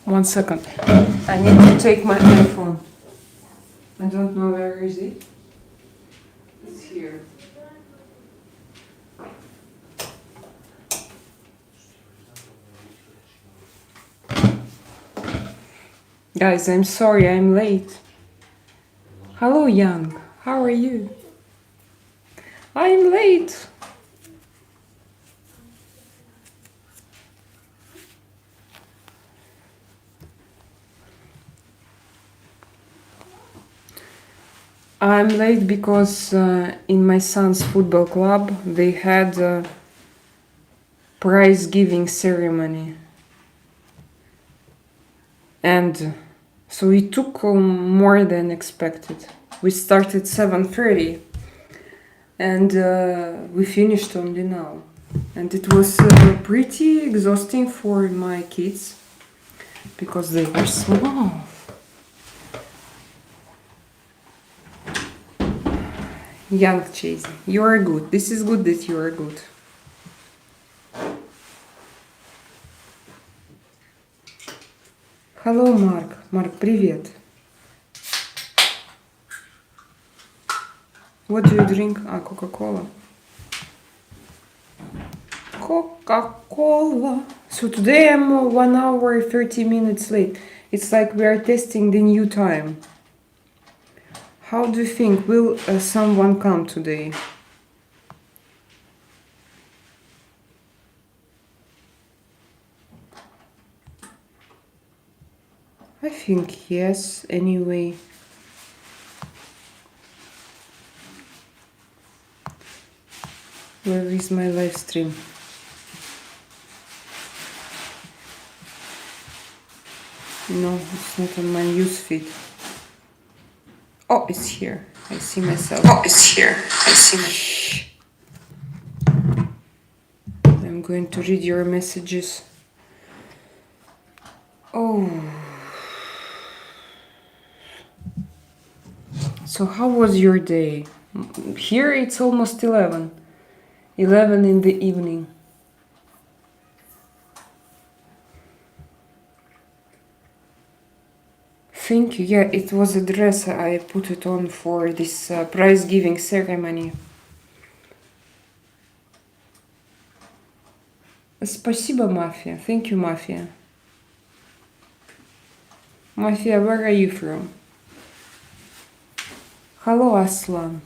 1 second. I need to take my iPhone. I don't know where is it. It's here. Guys, I'm sorry I'm late. Hello, Young. How are you? I'm late. I'm late because in my son's football club they had a prize giving ceremony. And so it took more than expected. We started 7:30 and we finished only now. And it was pretty exhausting for my kids because they were small. Young Chasey, you are good. This is good that you are good. Hello, Mark. Mark, привет. What do you drink? Coca-Cola. Coca-Cola. So today I'm 1 hour 30 minutes late. It's like we are testing the new time. How do you think? Will someone come today? I think yes, anyway. Where is my live stream? No, it's not on my newsfeed. Oh, it's here. I see myself. Oh, it's here. I see myself. I'm going to read your messages. Oh. So how was your day? Here it's almost 11. 11 in the evening. Thank you. Yeah, it was a dress. I put it on for this prize giving ceremony. Спасибо, Mafia. Thank you, Mafia. Mafia, where are you from? Hello, Aslan.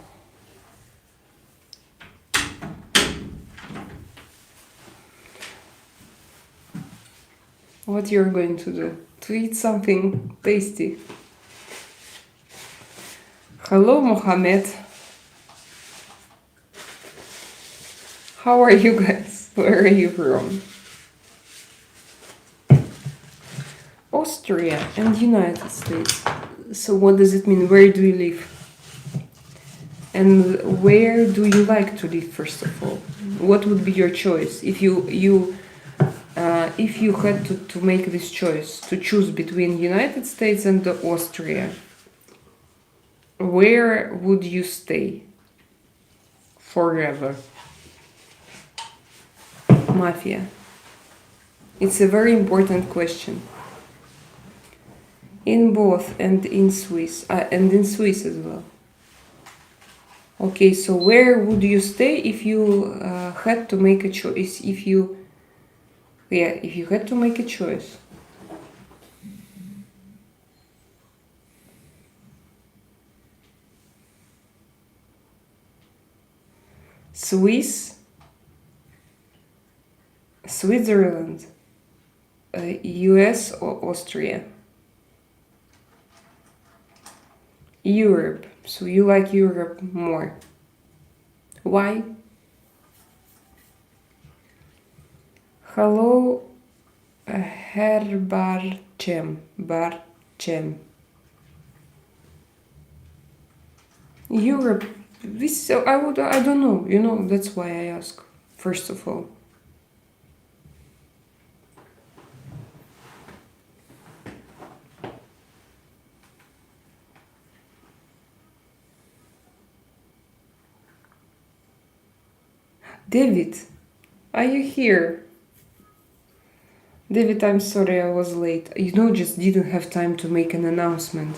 What you're going to do? To eat something tasty. Hello, Mohammed. How are you guys? Where are you from? Austria and United States. So what does it mean? Where do you live? And where do you like to live, first of all? What would be your choice if you had to make this choice, to choose between United States and Austria? Where would you stay forever? Mafia. It's a very important question. In both and in Swiss as well. Okay, so where would you stay if you had to make a choice? If you had to make a choice. Switzerland, US or Austria? Europe. So you like Europe more. Why? Hello, Barchem. Europe. I don't know. That's why I ask. First of all. David, are you here? David, I'm sorry I was late. Just didn't have time to make an announcement.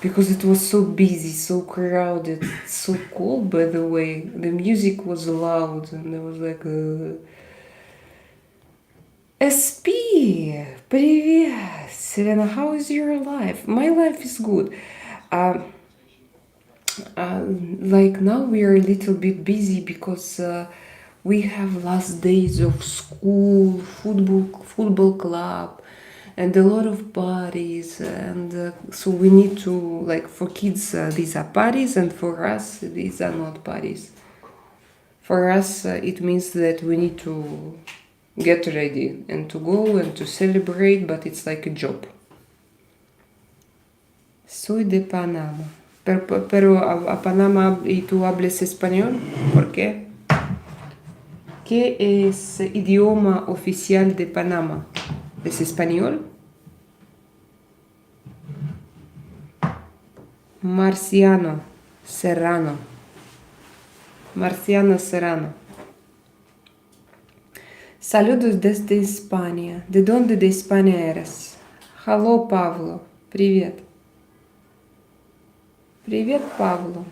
Because it was so busy, so crowded, so cold, by the way. The music was loud, and there was like a... SP! Привет! Selena, how is your life? My life is good. Like now we are a little bit busy because we have last days of school, football club, and a lot of parties, and so we need to, like, for kids these are parties, and for us these are not parties. For us it means that we need to get ready and to go and to celebrate, but it's like a job. Soy de Panama. Pero a Panama, ¿y tú hablas español? ¿Por qué? ¿Qué es idioma oficial de Panamá? ¿Es español? Marciano Serrano. Marciano Serrano. Saludos desde España. ¿De dónde de España eres? Hello, Pablo. Привет. Привет, Pablo.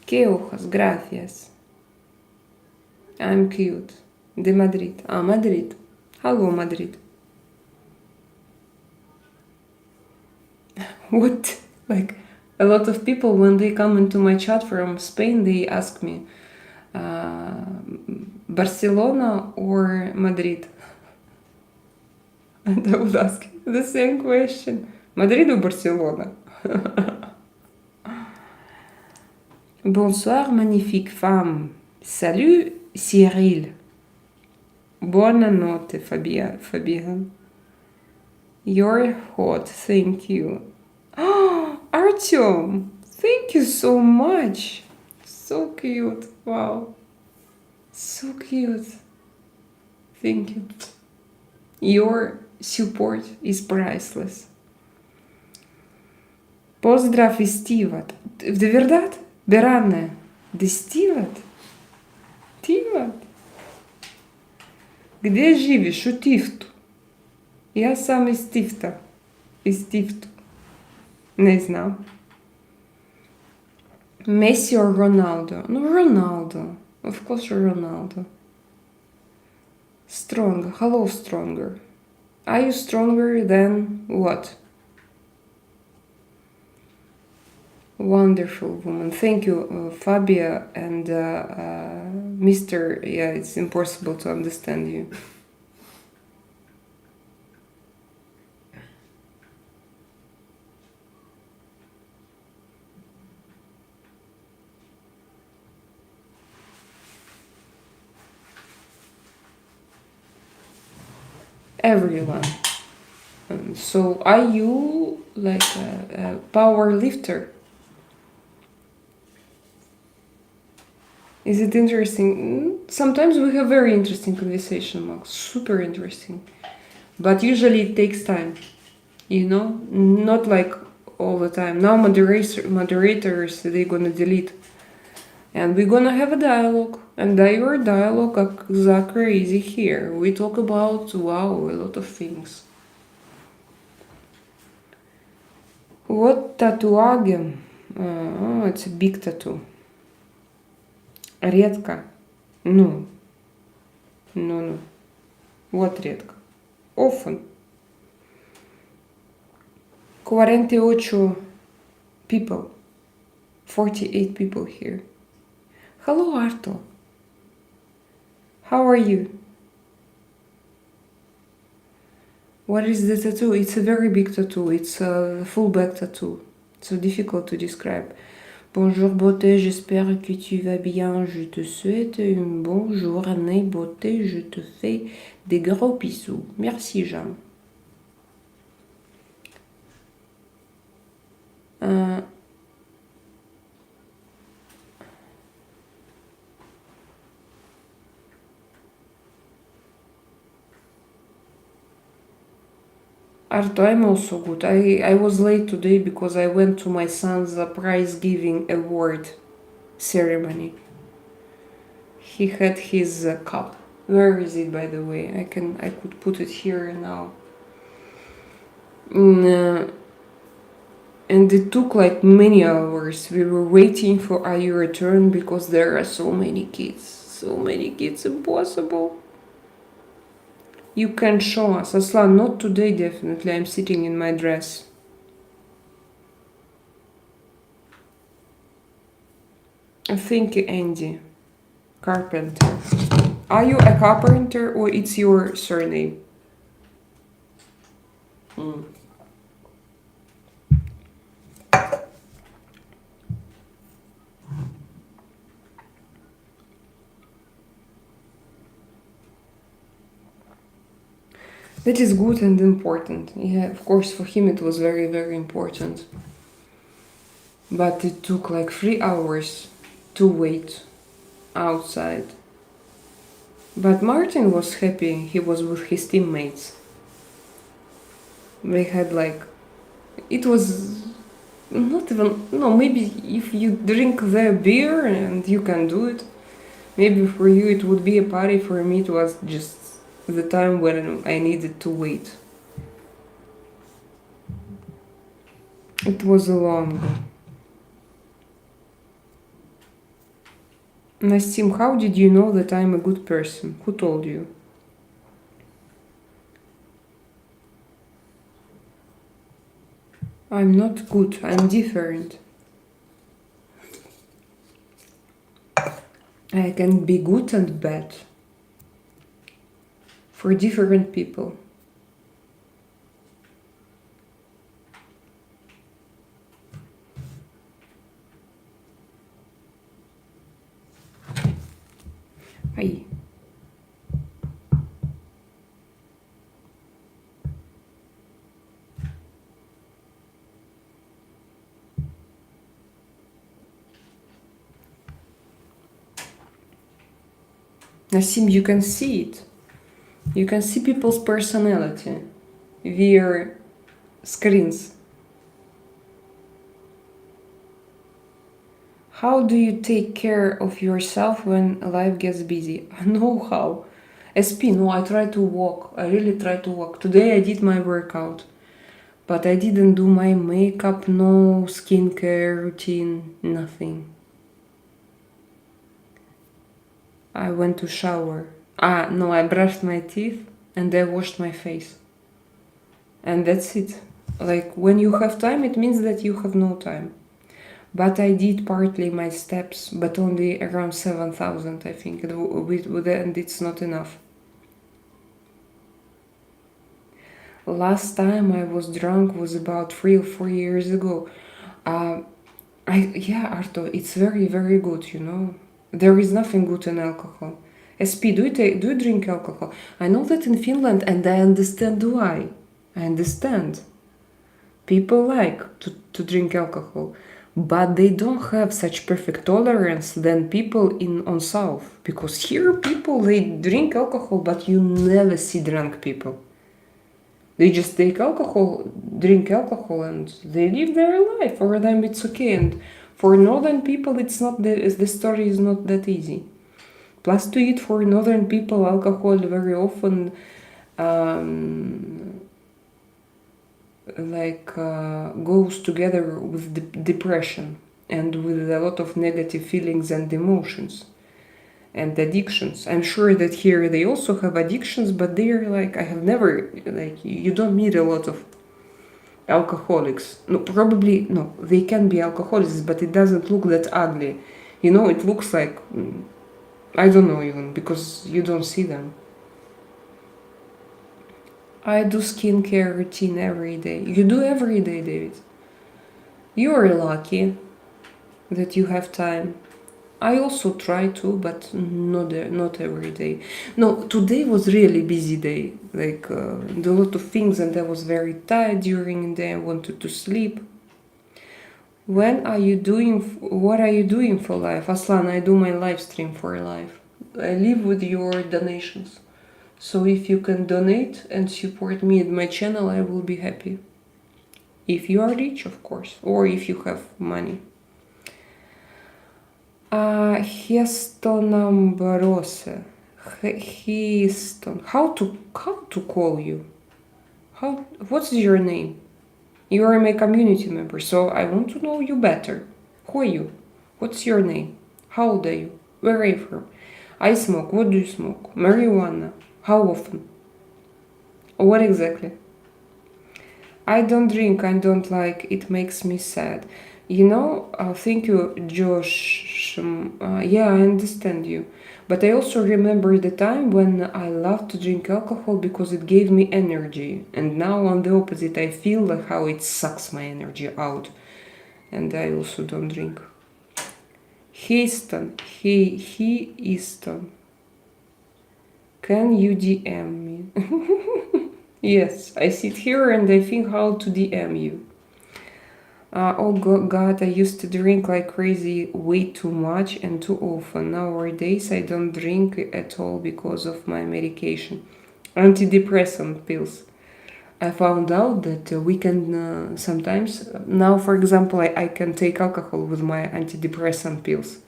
¿Qué hojas? Gracias. I'm cute. De Madrid. Madrid. Hello, Madrid. What? Like, a lot of people, when they come into my chat from Spain, they ask me, Barcelona or Madrid? And I would ask the same question. Madrid or Barcelona? Bonsoir, magnifique femme. Salut, Cyril. Buonanotte, Fabian. You're hot, thank you. Artyom, thank you so much. So cute, wow. So cute. Thank you. Your support is priceless. Поздрав из Тиват. De verdad? Berane. De Тиват? Тиват? Где живешь? У Тифту. Я сам из Тифта. Из Тифту. Не знам. Messi or Ronaldo? No, Ronaldo. Of course, Ronaldo. Stronger. Hello, stronger. Are you stronger than what? Wonderful woman. Thank you, Fabia and Mr. Yeah, it's impossible to understand you. Everyone. So are you like a power lifter? Is it interesting? Sometimes we have very interesting conversation, Max. Super interesting. But usually it takes time. Not like all the time. Now moderators, they're gonna delete. And we're gonna have a dialogue. And your dialogue is crazy here. We talk about, wow, a lot of things. What tattoo? It's a big tattoo. Редко. No. What редко? Often. 48 people. 48 people here. Hello, Arto. How are you? What is the tattoo? It's a very big tattoo. It's a full back tattoo. So difficult to describe. Bonjour beauté, j'espère que tu vas bien. Je te souhaite une bonne journée beauté. Je te fais des gros bisous. Merci Jean. Arto, I'm also good. I was late today because I went to my son's prize giving award ceremony. He had his cup Where is it, by the way? I could put it here now. And it took like many hours. We were waiting for Ayu return because there are so many kids. So many kids, impossible. You can show us. Aslan, not today definitely. I'm sitting in my dress. Thank you, Andy. Carpenter. Are you a carpenter or it's your surname? That is good and important. Yeah, of course, for him it was very, very important. But it took like 3 hours to wait outside. But Martin was happy. He was with his teammates. They had like... It was not even... No, maybe if you drink their beer and you can do it. Maybe for you it would be a party. For me it was just the time when I needed to wait. It was long. Nassim, how did you know that I'm a good person? Who told you? I'm not good, I'm different. I can be good and bad. For different people. Aye. Nassim, you can see it. You can see people's personality via screens. How do you take care of yourself when life gets busy? I know how. SP, no, I try to walk. I really try to walk. Today I did my workout. But I didn't do my makeup, no skincare routine, nothing. I went to shower. No, I brushed my teeth and I washed my face. And that's it. Like, when you have time, it means that you have no time. But I did partly my steps, but only around 7,000, I think. And it's not enough. Last time I was drunk was about 3 or 4 years ago. Arto, it's very, very good, you know. There is nothing good in alcohol. SP, do you drink alcohol? I know that in Finland, and I understand why. I understand. People like to drink alcohol, but they don't have such perfect tolerance than people on South. Because here people, they drink alcohol, but you never see drunk people. They just take alcohol, drink alcohol, and they live their life. For them, it's okay. And for northern people, it's not the story is not that easy. Plus, to eat for northern people, alcohol very often goes together with depression and with a lot of negative feelings and emotions and addictions. I'm sure that here they also have addictions, but they're like, I have never, like, you don't meet a lot of alcoholics. No, probably, no, they can be alcoholics, but it doesn't look that ugly. You know, it looks like, I don't know even, because you don't see them. I do skincare routine every day. You do every day, David. You are lucky that you have time. I also try to, but not every day. No, today was really busy day. Like, a lot of things, and I was very tired during the day. I wanted to sleep. What are you doing for life? Aslan, I do my live stream for life. I live with your donations. So if you can donate and support me and my channel, I will be happy. If you are rich, of course, or if you have money. Hestonambarose. Houston. How to call you? What's your name? You are my community member, so I want to know you better. Who are you? What's your name? How old are you? Where are you from? I smoke. What do you smoke? Marijuana. How often? What exactly? I don't drink. I don't like. It makes me sad. Thank you, Josh. Yeah, I understand you. But I also remember the time when I loved to drink alcohol because it gave me energy. And now on the opposite, I feel like how it sucks my energy out. And I also don't drink. Easton. Easton. Can you DM me? Yes, I sit here and I think how to DM you. Oh God, I used to drink like crazy, way too much and too often. Nowadays I don't drink at all because of my medication. Antidepressant pills. I found out that we can sometimes, now for example, I can take alcohol with my antidepressant pills.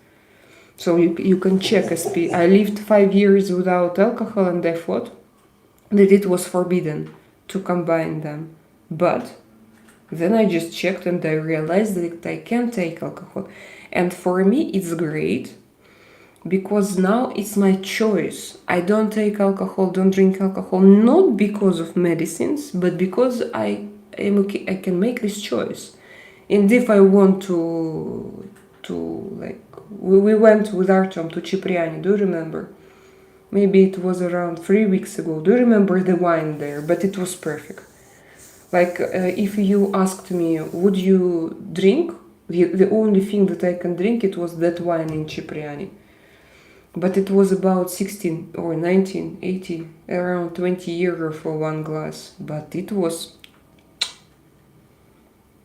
So you can check SP. I lived 5 years without alcohol and I thought that it was forbidden to combine them. But then I just checked and I realized that I can take alcohol. And for me, it's great because now it's my choice. I don't take alcohol, don't drink alcohol, not because of medicines, but because I am okay, I can make this choice. And if I want to like, we went with Artem to Cipriani, do you remember? Maybe it was around 3 weeks ago. Do you remember the wine there? But it was perfect. Like, if you asked me, would you drink? The only thing that I can drink, it was that wine in Cipriani. But it was about 16 or 1980, around 20 euro for one glass. But it was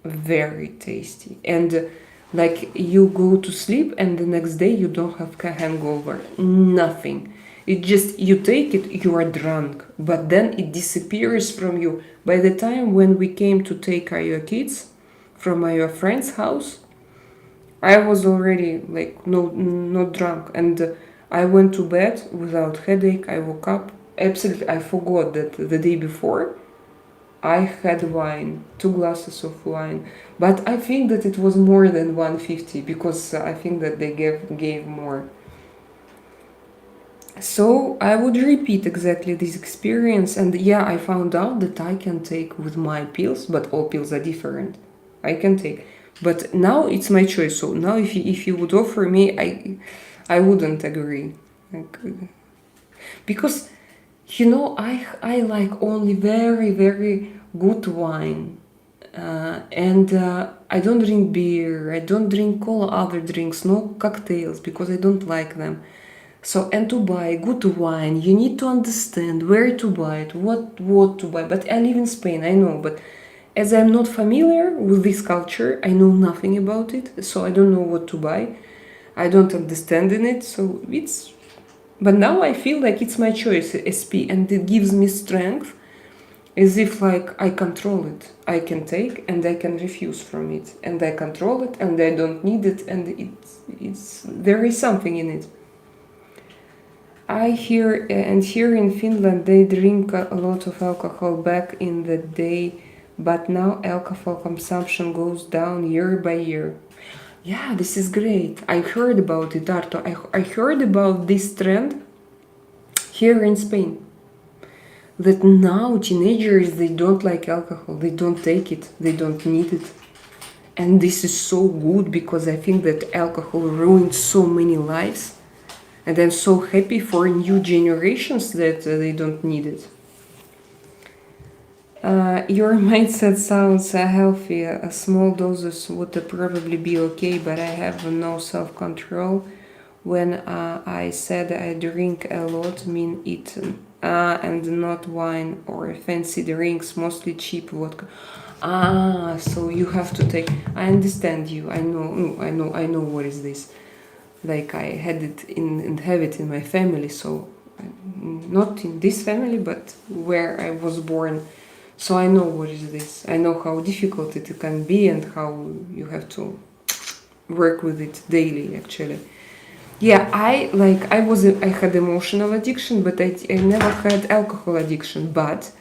very tasty. And like, you go to sleep and the next day you don't have a hangover. Nothing. It just, you take it, you are drunk, but then it disappears from you. By the time when we came to take our kids from our friend's house, I was already like not drunk, and I went to bed without headache. I woke up, absolutely, I forgot that the day before I had wine, 2 glasses of wine, but I think that it was more than 150 because I think that they gave more. So I would repeat exactly this experience, and yeah, I found out that I can take with my pills, but all pills are different. I can take, but now it's my choice. So now, if you would offer me, I wouldn't agree, like, because I like only very very good wine, and I don't drink beer. I don't drink all other drinks, no cocktails, because I don't like them. So, and to buy good wine, you need to understand where to buy it, what to buy. But I live in Spain, I know, but as I'm not familiar with this culture, I know nothing about it, so I don't know what to buy. I don't understand in it, so it's... But now I feel like it's my choice, SP, and it gives me strength, as if like I control it. I can take and I can refuse from it, and I control it and I don't need it, and there is something in it. I hear, and here in Finland they drink a lot of alcohol back in the day, but now alcohol consumption goes down year by year. Yeah, this is great. I heard about it, Arto. I heard about this trend here in Spain. That now teenagers, they don't like alcohol, they don't take it, they don't need it. And this is so good because I think that alcohol ruined so many lives. And I'm so happy for new generations that they don't need it. Your mindset sounds healthy. Small doses would probably be okay, but I have no self-control. When I said I drink a lot, mean it, and not wine or fancy drinks, mostly cheap vodka. So you have to take... I understand you. I know what is this. Like, I had it have it in my family, so not in this family, but where I was born. So I know what is this. I know how difficult it can be and how you have to work with it daily, actually. Yeah, I had emotional addiction, but I never had alcohol addiction. But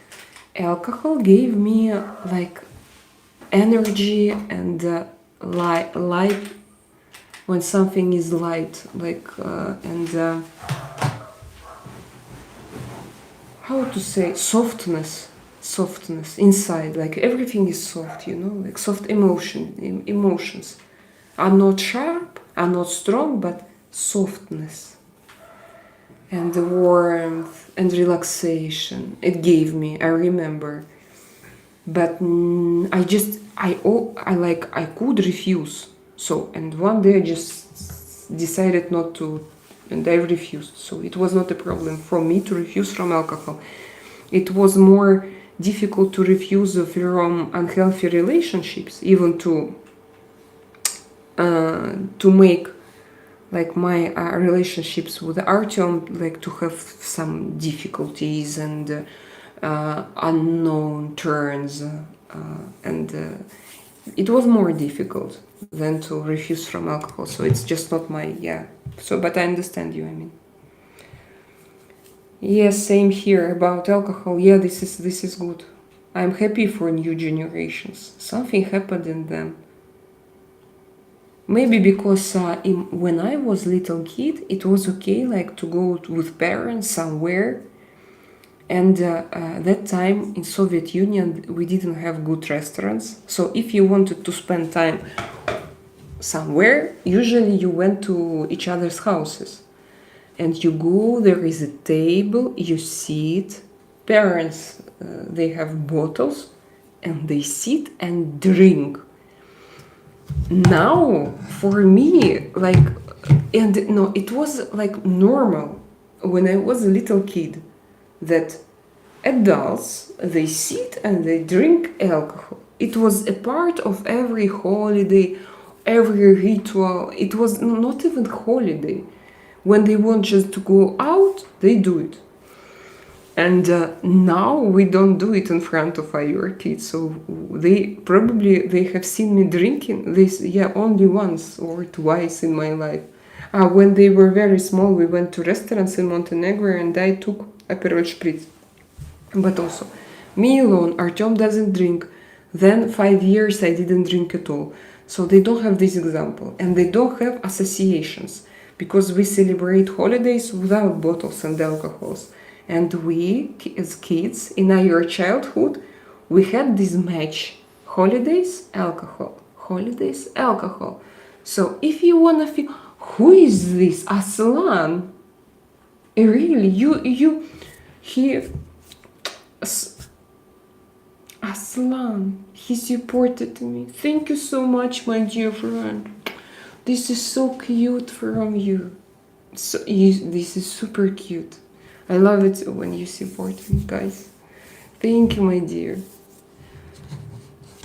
alcohol gave me like energy and light when something is light, and how to say, softness inside, like everything is soft, like soft emotions are not sharp, are not strong, but softness and the warmth and relaxation it gave me, I remember. But I could refuse. So, and one day I just decided not to, and I refused. So it was not a problem for me to refuse from alcohol. It was more difficult to refuse from unhealthy relationships, even to make like my relationships with Artyom, like to have some difficulties and unknown turns, and it was more difficult than to refuse from alcohol. So it's just not my, yeah. So, but I understand you, I mean. Yes, same here about alcohol. Yeah, this is good. I'm happy for new generations. Something happened in them. Maybe because when I was little kid, it was okay like to go with parents somewhere. And that time in Soviet Union, we didn't have good restaurants. So if you wanted to spend time somewhere, usually you went to each other's houses. And you go, there is a table, you sit, parents, they have bottles, and they sit and drink. Now, for me, like, and no, it was like normal when I was a little kid that adults, they sit and they drink alcohol. It was a part of every holiday, every ritual. It was not even holiday. When they want just to go out, they do it. And now we don't do it in front of our kids. So they have seen me drinking this, yeah, only once or twice in my life. When they were very small, we went to restaurants in Montenegro and I took Aperol Spritz. But also, me alone, Artyom doesn't drink. Then 5 years I didn't drink at all. So they don't have this example. And they don't have associations. Because we celebrate holidays without bottles and alcohols. And we, as kids, in our childhood, we had this match. Holidays, alcohol. Holidays, alcohol. So if you wanna feel, who is this Aslan? Really, Aslan, he supported me. Thank you so much, my dear friend. This is so cute from you. This is super cute. I love it when you support me, guys. Thank you, my dear.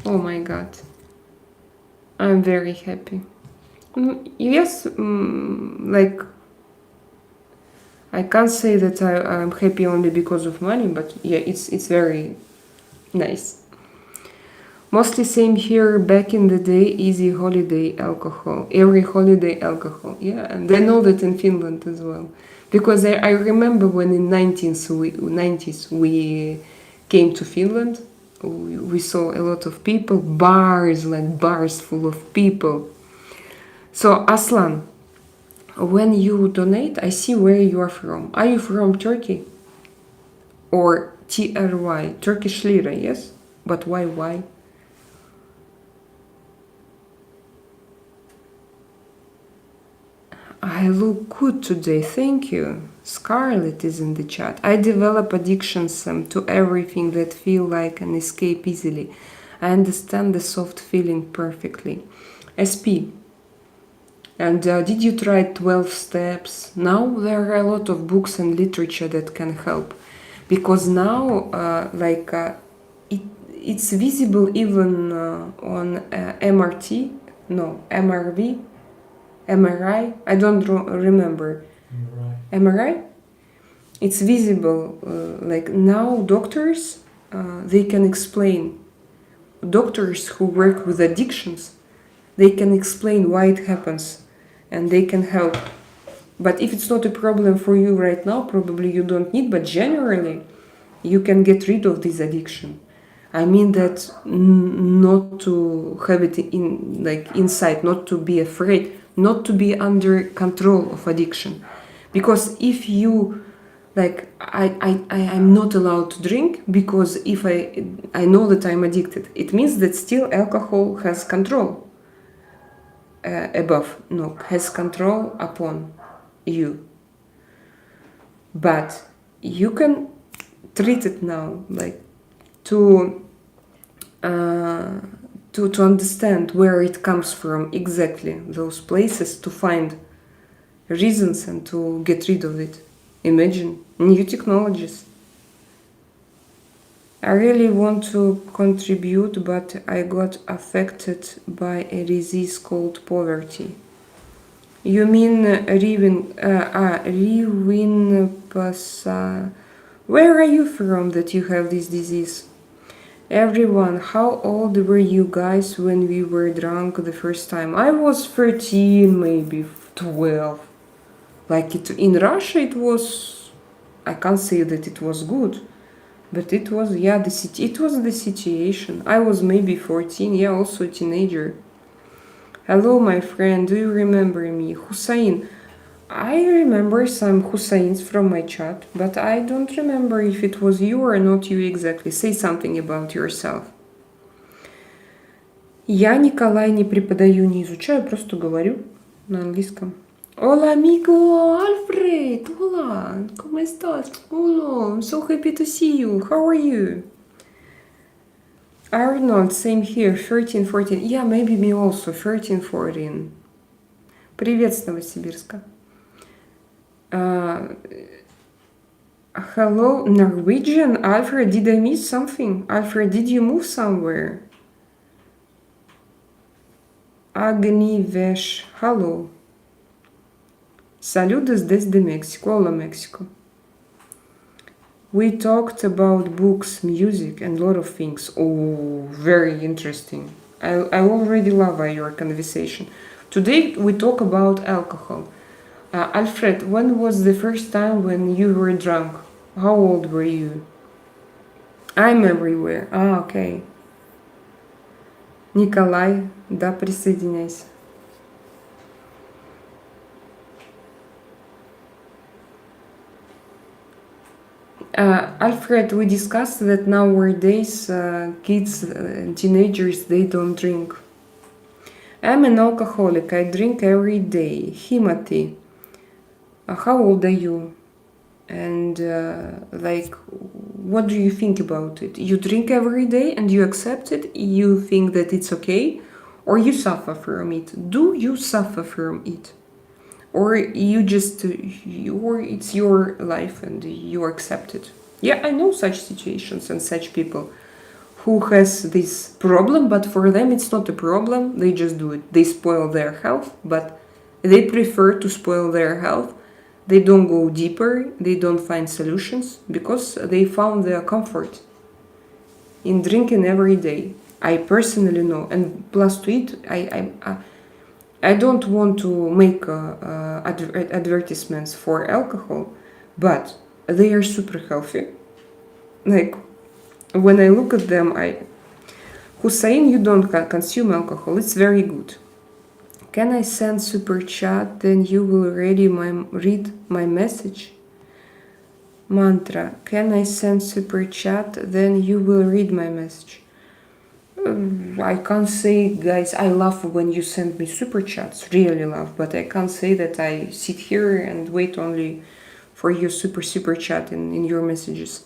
Oh my god. I'm very happy. Yes, like, I can't say that I'm happy only because of money, but yeah, it's very nice. Mostly same here, back in the day, easy holiday alcohol. Every holiday alcohol, yeah. And I know that in Finland as well. Because I remember when in 90s we came to Finland, we saw a lot of people, bars full of people. So Aslan, when you donate, I see where you are from. Are you from Turkey? Or TRY, Turkish lira, yes? But why? I look good today, thank you. Scarlett is in the chat. I develop addictions to everything that feel like an escape easily. I understand the soft feeling perfectly. SP. And did you try 12 steps? Now there are a lot of books and literature that can help. Because now, it's visible even on MRI, I don't remember. MRI? It's visible, like now doctors, they can explain. Doctors who work with addictions, they can explain why it happens and they can help. But if it's not a problem for you right now, probably you don't need, but generally, you can get rid of this addiction. I mean that not to have it in like inside, not to be afraid, not to be under control of addiction. Because if you like I'm not allowed to drink because if I know that I'm addicted, it means that still alcohol has control has control upon you. But you can treat it now, like to understand where it comes from exactly, those places, to find reasons and to get rid of it. Imagine new technologies. I really want to contribute, but I got affected by a disease called poverty. You mean where are you from that you have this disease? Everyone, how old were you guys when we were drunk the first time? I was 13, maybe 12. Like in Russia it was, I can't say that it was good, but it was, it was the situation. I was maybe 14, also a teenager. Hello, my friend, do you remember me? Hussein. I remember some Husseins from my chat, but I don't remember if it was you or not you exactly. Say something about yourself. Я, Николай, не преподаю, не изучаю, просто говорю на английском. Hola, amigo, Alfred. Hola, ¿cómo estás? Hola, I'm so happy to see you. How are you? Arnold, same here, 13, 14. Yeah, maybe me also, 13, 14. Привет с Новосибирска. Hello, Norwegian. Alfred, did I miss something? Alfred, did you move somewhere? Agnivesh, hello. Saludos desde Mexico. Hola, Mexico. We talked about books, music, and a lot of things. Oh, very interesting. I already love your conversation. Today we talk about alcohol. Alfred, when was the first time when you were drunk? How old were you? I'm everywhere. Okay. Николай, да, присоединяйся. Alfred, we discussed that nowadays kids and teenagers, they don't drink. I'm an alcoholic. I drink every day. Himati. How old are you? And what do you think about it? You drink every day and you accept it? You think that it's okay? Or you suffer from it? Do you suffer from it? Or you just, or it's your life and you accept it? Yeah, I know such situations and such people who has this problem, but for them it's not a problem, they just do it. They spoil their health, but they prefer to spoil their health. They don't go deeper, they don't find solutions, because they found their comfort in drinking every day. I personally know, and plus to it, I don't want to make advertisements for alcohol, but they are super healthy. Like, when I look at them, Hussein, you don't consume alcohol, it's very good. Can I send super chat, then you will read my message? Mantra, can I send super chat, then you will read my message? I can't say, guys, I love when you send me super chats, really love, but I can't say that I sit here and wait only for your super chat in your messages.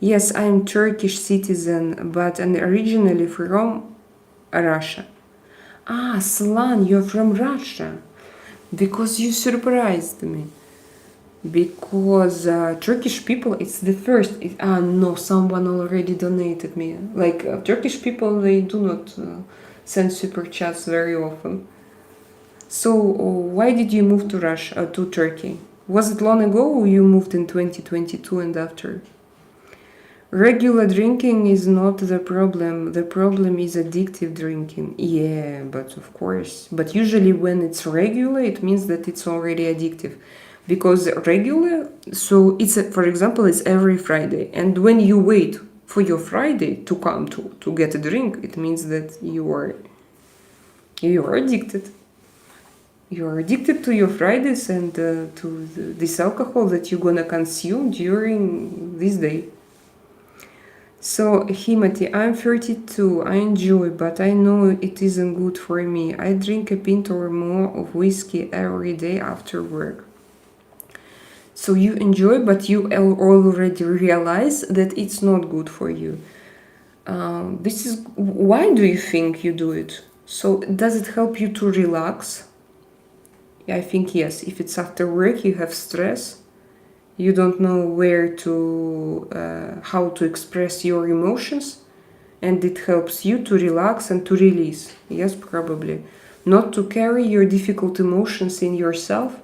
Yes, I'm Turkish citizen, but originally from Russia. Slan, you're from Russia. Because you surprised me. Because Turkish people, it's the first. No, someone already donated me. Like, Turkish people, they do not send super chats very often. So, why did you move to Russia, to Turkey? Was it long ago or you moved in 2022 and after? Regular drinking is not the problem. The problem is addictive drinking. Yeah, but of course. But usually when it's regular, it means that it's already addictive. because regular, so it's for example, it's every Friday, and when you wait for your Friday to come to get a drink, it means that you are addicted. You are addicted to your Fridays and to this alcohol that you're gonna consume during this day. So, Himati, I'm 32, I enjoy, but I know it isn't good for me. I drink a pint or more of whiskey every day after work. So you enjoy, but you already realize that it's not good for you. This is why do you think you do it? So does it help you to relax? I think yes. If it's after work, you have stress, you don't know where to, how to express your emotions, and it helps you to relax and to release. Yes, probably. Not to carry your difficult emotions in yourself.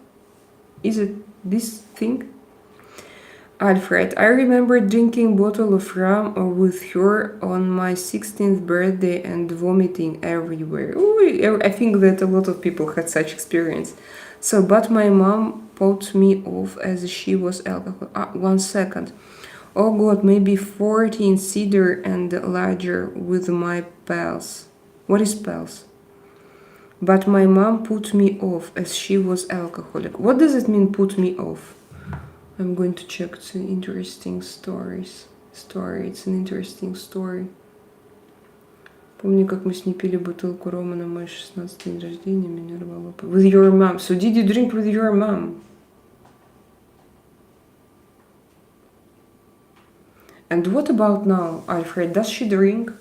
Is it this thing? Alfred, I remember drinking bottle of rum with her on my 16th birthday and vomiting everywhere. Ooh, I think that a lot of people had such experience. So, but my mom put me off as she was alcohol. 1 second. Oh God, maybe 14 cedar and larger with my pals. What is pals? But my mom put me off as she was alcoholic. What does it mean, put me off? I'm going to check the interesting stories. It's an interesting story. Помню, как мы с ней пили бутылку рома на мой 16-й день рождения, меня рвало. With your mom. So did you drink with your mom? And what about now, Alfred? Does she drink?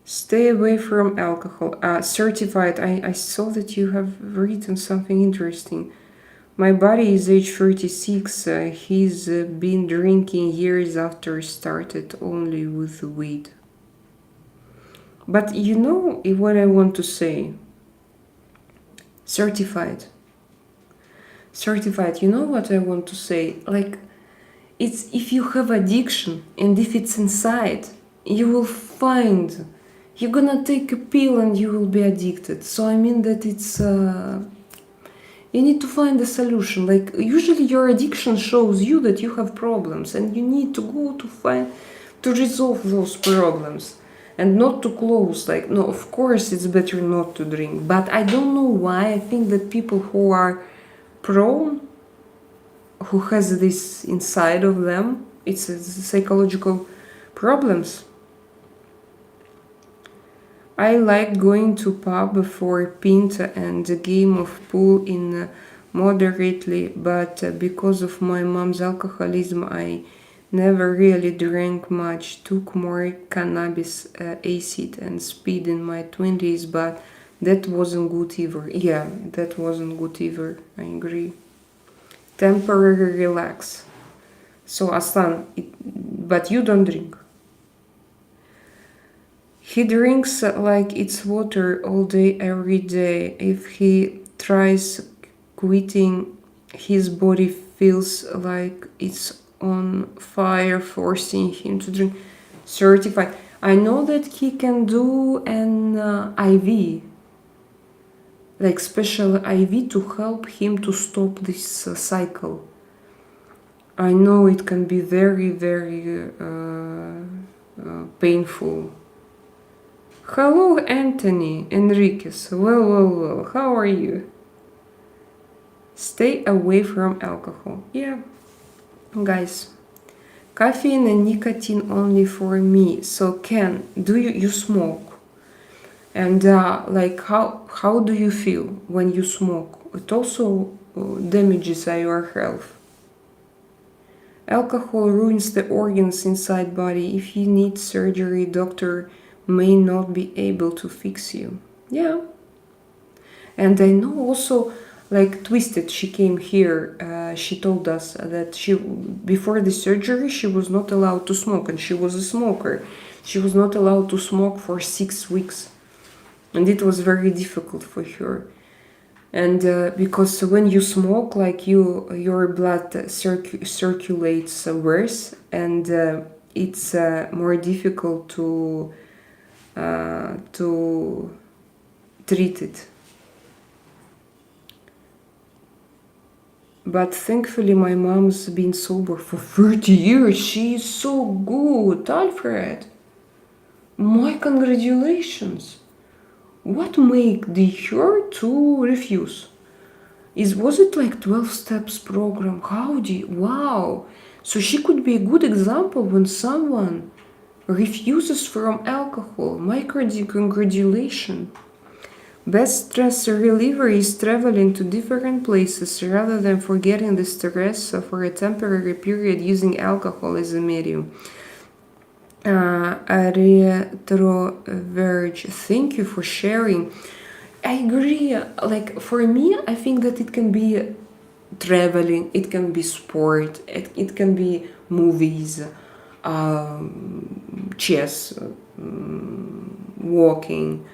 Stay away from alcohol. Certified. I saw that you have written something interesting. My buddy is age 36. He's been drinking years after started only with weed. But you know what I want to say? Certified. You know what I want to say? Like, it's if you have addiction and if it's inside, you will find. You're gonna take a pill and you will be addicted. So I mean that it's you need to find a solution. Like usually your addiction shows you that you have problems and you need to go to resolve those problems and not to close. Like, no, of course it's better not to drink, but I don't know why. I think that people who are prone, who has this inside of them, it's psychological problems. I like going to pub for pint and a game of pool in moderately, but because of my mom's alcoholism, I never really drank much. Took more cannabis, acid and speed in my 20s, but that wasn't good either. Yeah, that wasn't good either. I agree. Temporary relax. So Aslan, but you don't drink. He drinks like it's water all day, every day. If he tries quitting, his body feels like it's on fire, forcing him to drink. Certified. I know that he can do an IV, like special IV to help him to stop this cycle. I know it can be very, very painful. Hello, Anthony Enriquez. Well, how are you? Stay away from alcohol. Yeah, guys. Caffeine and nicotine only for me. So Ken, do you smoke? And like how do you feel when you smoke? It also damages your health. Alcohol ruins the organs inside body. If you need surgery, doctor may not be able to fix you. Yeah. And I know also, like Twisted, she came here, she told us that before the surgery she was not allowed to smoke, and she was a smoker. She was not allowed to smoke for 6 weeks, and it was very difficult for her. And because when you smoke, like your blood circulates worse, and it's more difficult to treat it. But thankfully my mom's been sober for 30 years. She is so good, Alfred. My congratulations. What made her to refuse? Was it like 12 steps program? Wow. So she could be a good example when someone refuses from alcohol. My congratulations. Best stress reliever is traveling to different places rather than forgetting the stress for a temporary period using alcohol as a medium. Retroverge, thank you for sharing. I agree. Like for me, I think that it can be traveling, it can be sport, it can be movies, chess, walking,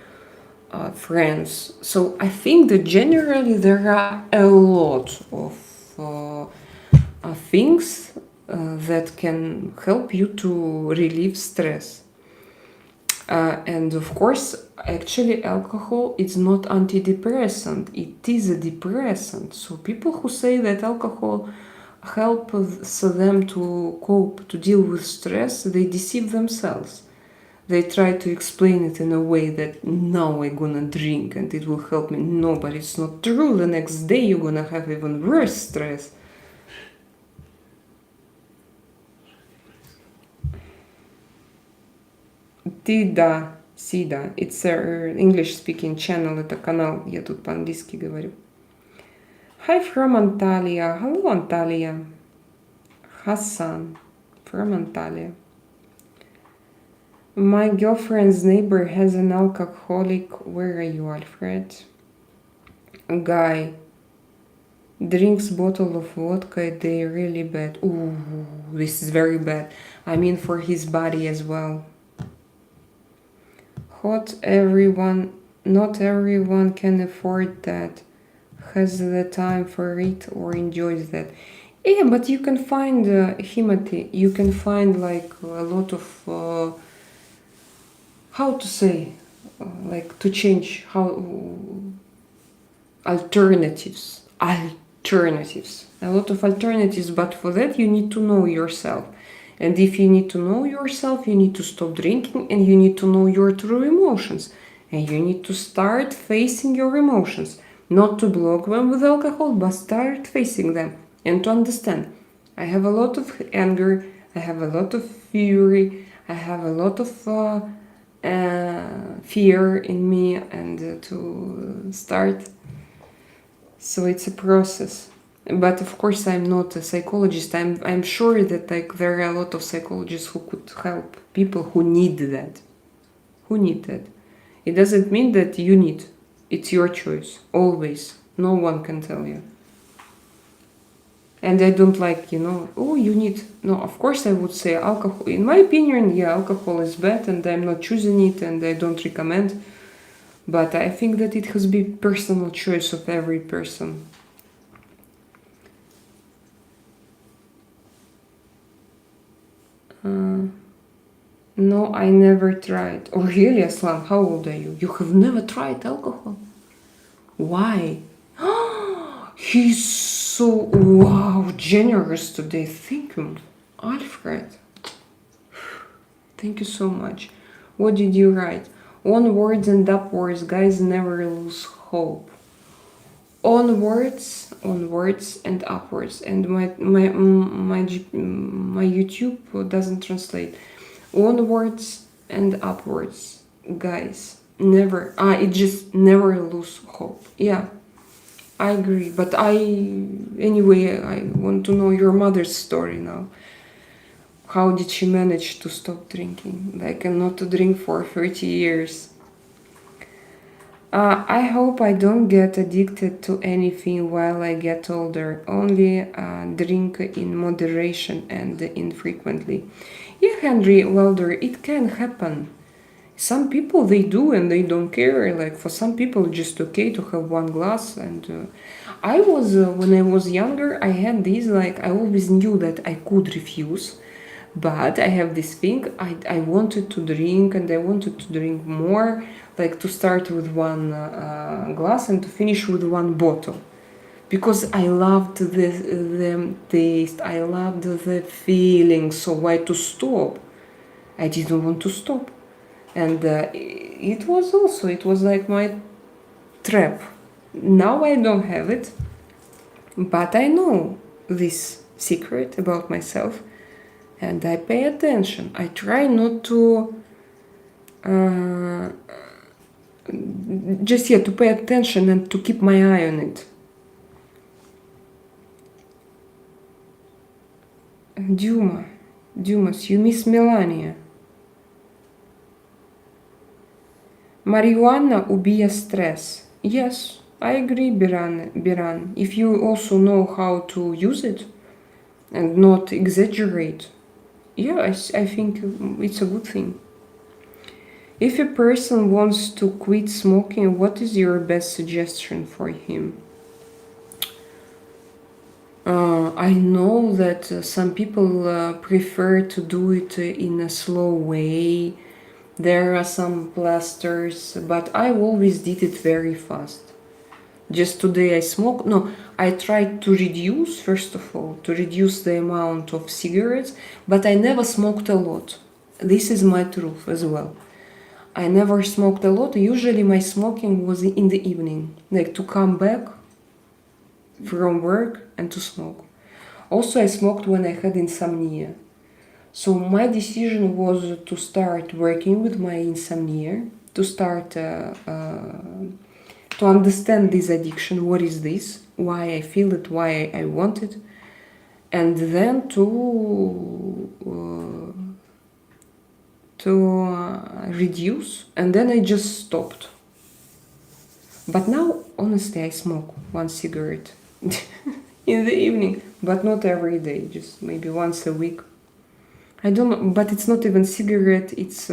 friends. So I think that generally there are a lot of things that can help you to relieve stress. And of course, actually alcohol is not antidepressant, it is a depressant. So people who say that alcohol helps them to cope, to deal with stress, they deceive themselves. They try to explain it in a way that now I'm gonna drink and it will help me. No, but it's not true. The next day you're gonna have even worse stress. Тида, Сида. It's an English-speaking channel. Это канал, я тут по-английски говорю. Hi from Antalya. Hello, Antalya. Hassan from Antalya. My girlfriend's neighbor has an alcoholic. Where are you, Alfred? A guy drinks bottle of vodka a day, really bad. Ooh, this is very bad. I mean for his body as well. Not everyone can afford that, has the time for it or enjoys that. Yeah, but you can find Himati, you can find like a lot of how to say, like to change how alternatives, a lot of alternatives, but for that you need to know yourself. And if you need to know yourself, you need to stop drinking and you need to know your true emotions. And you need to start facing your emotions. Not to block them with alcohol, but start facing them. And to understand, I have a lot of anger, I have a lot of fury, I have a lot of fear in me, and to start. So it's a process. But of course I'm not a psychologist. I'm sure that like there are a lot of psychologists who could help people who need that. It doesn't mean that you need. It's your choice. Always. No one can tell you. And I don't like, oh, you need. No, of course I would say alcohol. In my opinion, yeah, alcohol is bad and I'm not choosing it and I don't recommend. But I think that it has been personal choice of every person. No, I never tried. Oh, really, Aslan? How old are you? You have never tried alcohol? Why? He's so, wow, generous today. Thank you, Alfred. Thank you so much. What did you write? Onwards and upwards, guys, never lose hope. Onwards and upwards. And my YouTube doesn't translate. Onwards and upwards, guys, never. It just never lose hope. Yeah, I agree. But anyway, I want to know your mother's story now. How did she manage to stop drinking? Like, not to drink for 30 years. I hope I don't get addicted to anything while I get older. Only drink in moderation and infrequently. Yeah, Henry Welder, it can happen. Some people, they do and they don't care. Like for some people, it's just okay to have one glass. And I was, when I was younger, I had this, like, I always knew that I could refuse. But I have this thing, I wanted to drink and I wanted to drink more, like to start with one glass and to finish with one bottle. because I loved the taste, I loved the feeling. So why to stop? I didn't want to stop. And it was like my trap. Now I don't have it, but I know this secret about myself, and I pay attention. I try not to to pay attention and to keep my eye on it. Dumas, you miss Melania. Marijuana ubija stress. Yes, I agree, Biran. If you also know how to use it and not exaggerate, yeah, I think it's a good thing. If a person wants to quit smoking, what is your best suggestion for him? I know that some people prefer to do it in a slow way. There are some plasters, but I always did it very fast. Just today I smoked. No, I tried to reduce, first of all, to reduce the amount of cigarettes, but I never smoked a lot. This is my truth as well. I never smoked a lot. Usually my smoking was in the evening, like to come back from work and to smoke. Also, I smoked when I had insomnia. So my decision was to start working with my insomnia, to start to understand this addiction, what is this, why I feel it, why I want it, and then to reduce, and then I just stopped. But now, honestly, I smoke one cigarette in the evening, but not every day, just maybe once a week. I don't know, but it's not even cigarette, it's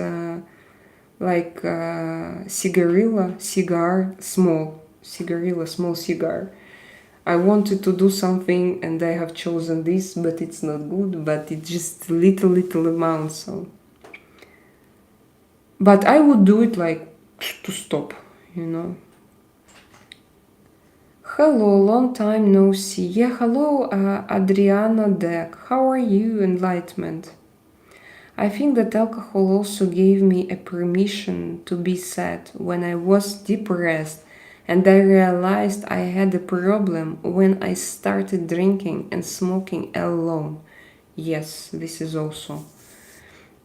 like cigarilla, cigar, small cigar. I wanted to do something and I have chosen this, but it's not good, but it's just little amount, so. But I would do it like to stop, you know. Hello, long time no see. Yeah, hello, Adriana Deck. How are you, Enlightenment? I think that alcohol also gave me a permission to be sad when I was depressed, and I realized I had a problem when I started drinking and smoking alone. Yes, this is also.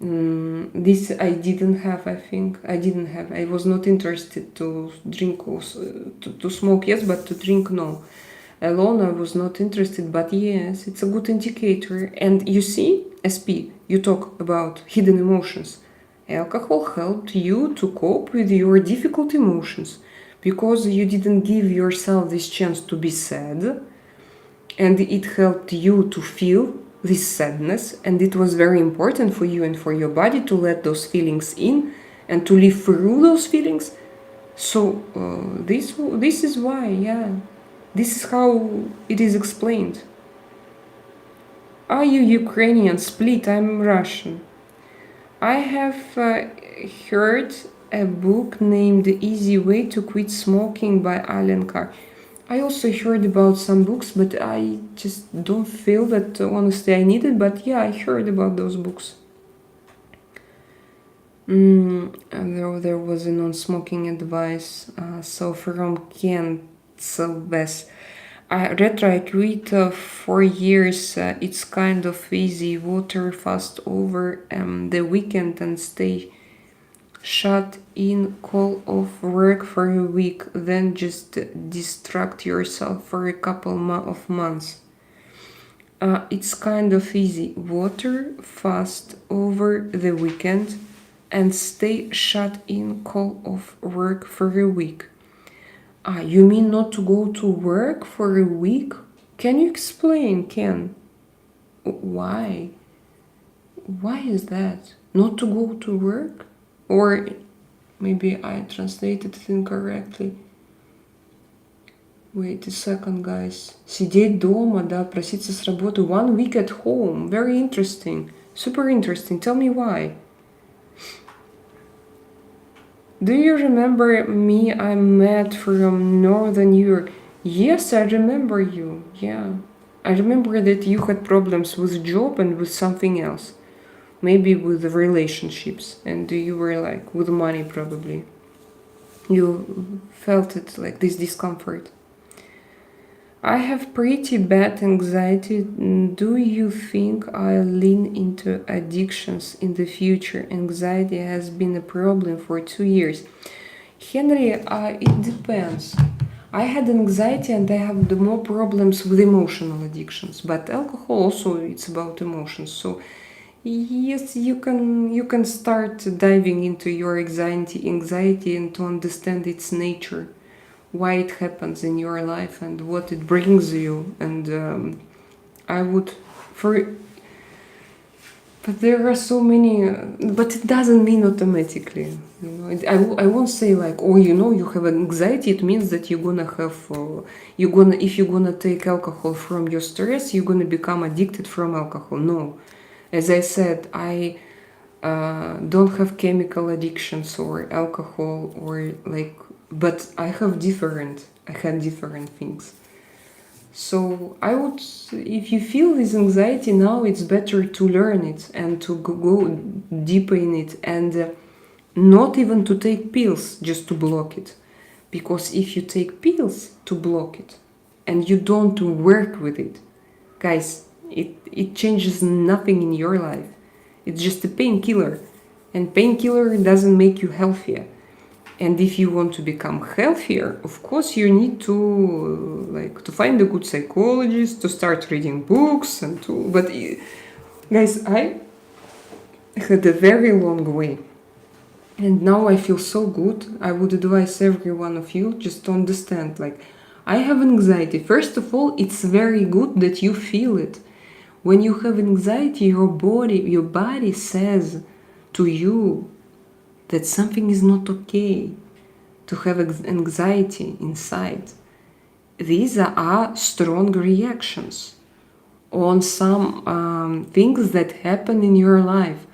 This I didn't have, I think. I was not interested to drink, to smoke, yes, but to drink, no. Alone, I was not interested, but yes, it's a good indicator. And you see, SP, you talk about hidden emotions. Alcohol helped you to cope with your difficult emotions because you didn't give yourself this chance to be sad, and it helped you to feel this sadness, and it was very important for you and for your body to let those feelings in and to live through those feelings. So this is why, yeah, this is how it is explained. Are you Ukrainian? Split, I'm Russian. I have heard a book named The Easy Way to Quit Smoking by Alan Carr. I also heard about some books, but I just don't feel that, honestly, I need it. But yeah, I heard about those books. And there was a non-smoking advice. So from Ken Silves. Retro, I quit 4 years. It's kind of easy. Water fast over the weekend and stay shut in, call off work for a week, then just distract yourself for a couple of months. It's kind of easy. Water fast over the weekend and stay shut in, call off work for a week. You mean not to go to work for a week? Can you explain, Ken? Why? Why is that? Not to go to work? Or maybe I translated it incorrectly. Wait a second, guys. Сидеть дома, да, проситься с работы. 1 week at home. Very interesting. Super interesting. Tell me why. Do you remember me? I'm Matt from Northern Europe. Yes, I remember you. Yeah. I remember that you had problems with job and with something else. Maybe with relationships. And you were like, with money probably. You felt it like this discomfort. I have pretty bad anxiety. Do you think I'll lean into addictions in the future? Anxiety has been a problem for 2 years. Henry, it depends. I had anxiety and I have the more problems with emotional addictions, but alcohol also it's about emotions. So yes, you can start diving into your anxiety and to understand its nature, why it happens in your life and what it brings you. And I would for but there are so many, but it doesn't mean automatically. I won't say like, oh, you have anxiety. It means that you're gonna have, if you're gonna take alcohol from your stress, you're gonna become addicted from alcohol. No, as I said, I don't have chemical addictions or alcohol or like, but I had different things. So I would, if you feel this anxiety now, it's better to learn it and to go deeper in it, and not even to take pills just to block it. Because if you take pills to block it and you don't work with it, guys, it changes nothing in your life. It's just a painkiller, and painkiller doesn't make you healthier. And if you want to become healthier, of course you need to find a good psychologist, to start reading books and to, but guys, I had a very long way. And now I feel so good. I would advise every one of you just to understand, like, I have anxiety. First of all, it's very good that you feel it. When you have anxiety, your body says to you that something is not okay, to have anxiety inside. These are strong reactions on some things that happen in your life.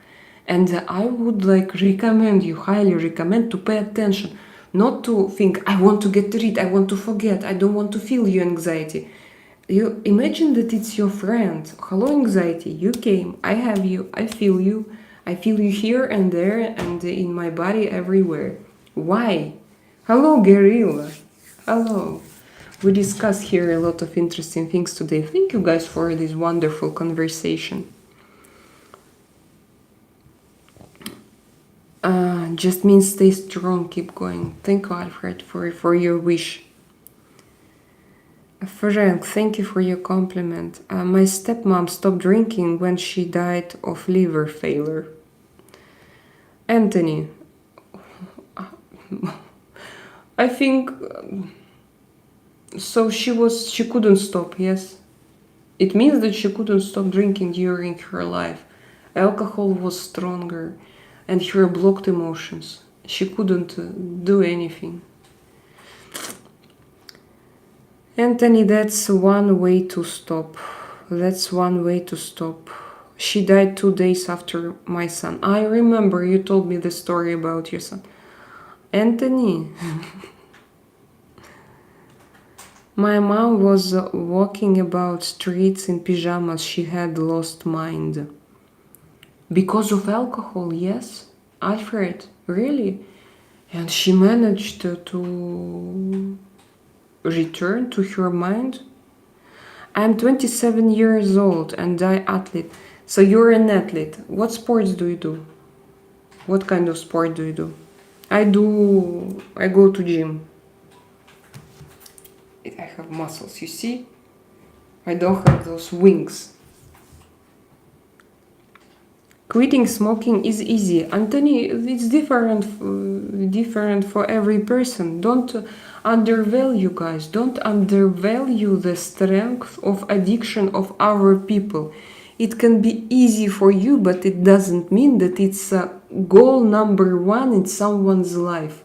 And I would highly recommend to pay attention, not to think, I want to get rid, I want to forget, I don't want to feel your anxiety. You imagine that it's your friend. Hello, anxiety, you came, I have you, I feel you. I feel you here and there and in my body everywhere. Why? Hello, Guerrilla. Hello. We discussed here a lot of interesting things today. Thank you guys for this wonderful conversation. Just means stay strong, keep going. Thank you, Alfred, for your wish. Frank, thank you for your compliment. My stepmom stopped drinking when she died of liver failure. Anthony, I think so. She couldn't stop. Yes, it means that she couldn't stop drinking during her life. Alcohol was stronger, and her blocked emotions. She couldn't do anything. Anthony, that's one way to stop. That's one way to stop. She died 2 days after my son. I remember you told me the story about your son. Anthony, my mom was walking about streets in pajamas. She had lost mind. Because of alcohol, yes? Alfred, really? And she managed to return to her mind? I'm 27 years old and I athlete. So you're an athlete. What sports do you do? What kind of sport do you do? I go to gym. I have muscles, you see? I don't have those wings. Quitting smoking is easy. Anthony, it's different for every person. Don't undervalue, guys. Don't undervalue the strength of addiction of our people. It can be easy for you, but it doesn't mean that it's goal number one in someone's life.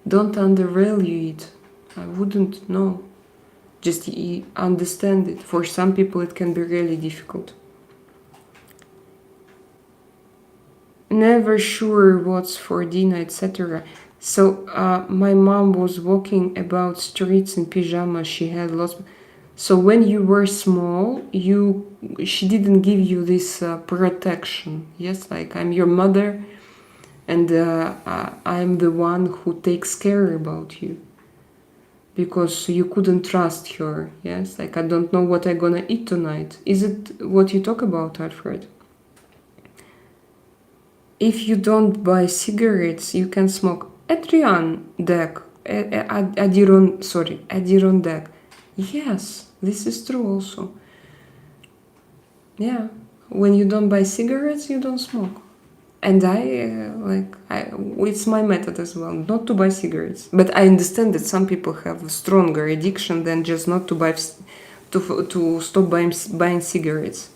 Don't undervalue it. I wouldn't know. Just understand it. For some people it can be really difficult. Never sure what's for dinner, etc. So my mom was walking about streets in pyjama. She had lots. So when you were small, she didn't give you this protection. Yes, like I'm your mother, and I'm the one who takes care about you, because you couldn't trust her. Yes, like I don't know what I'm gonna eat tonight. Is it what you talk about, Alfred? If you don't buy cigarettes, you can smoke. Adirondack. Adirondack. Yes, this is true also. Yeah, when you don't buy cigarettes, you don't smoke. And it's my method as well, not to buy cigarettes. But I understand that some people have a stronger addiction than just not to buy, to stop buying cigarettes.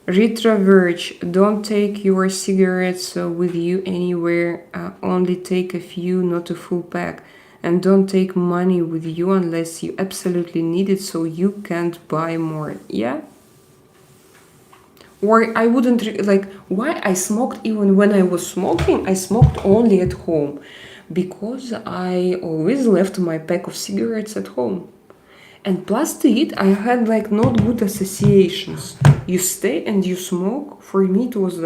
Retroverge, don't take your cigarettes with you anywhere, only take a few, not a full pack. And don't take money with you unless you absolutely need it, so you can't buy more. Yeah? Or I wouldn't, why I smoked even when I was smoking, I smoked only at home. Because I always left my pack of cigarettes at home. And plus to it, I had not good associations. You stay and you smoke. For me, it was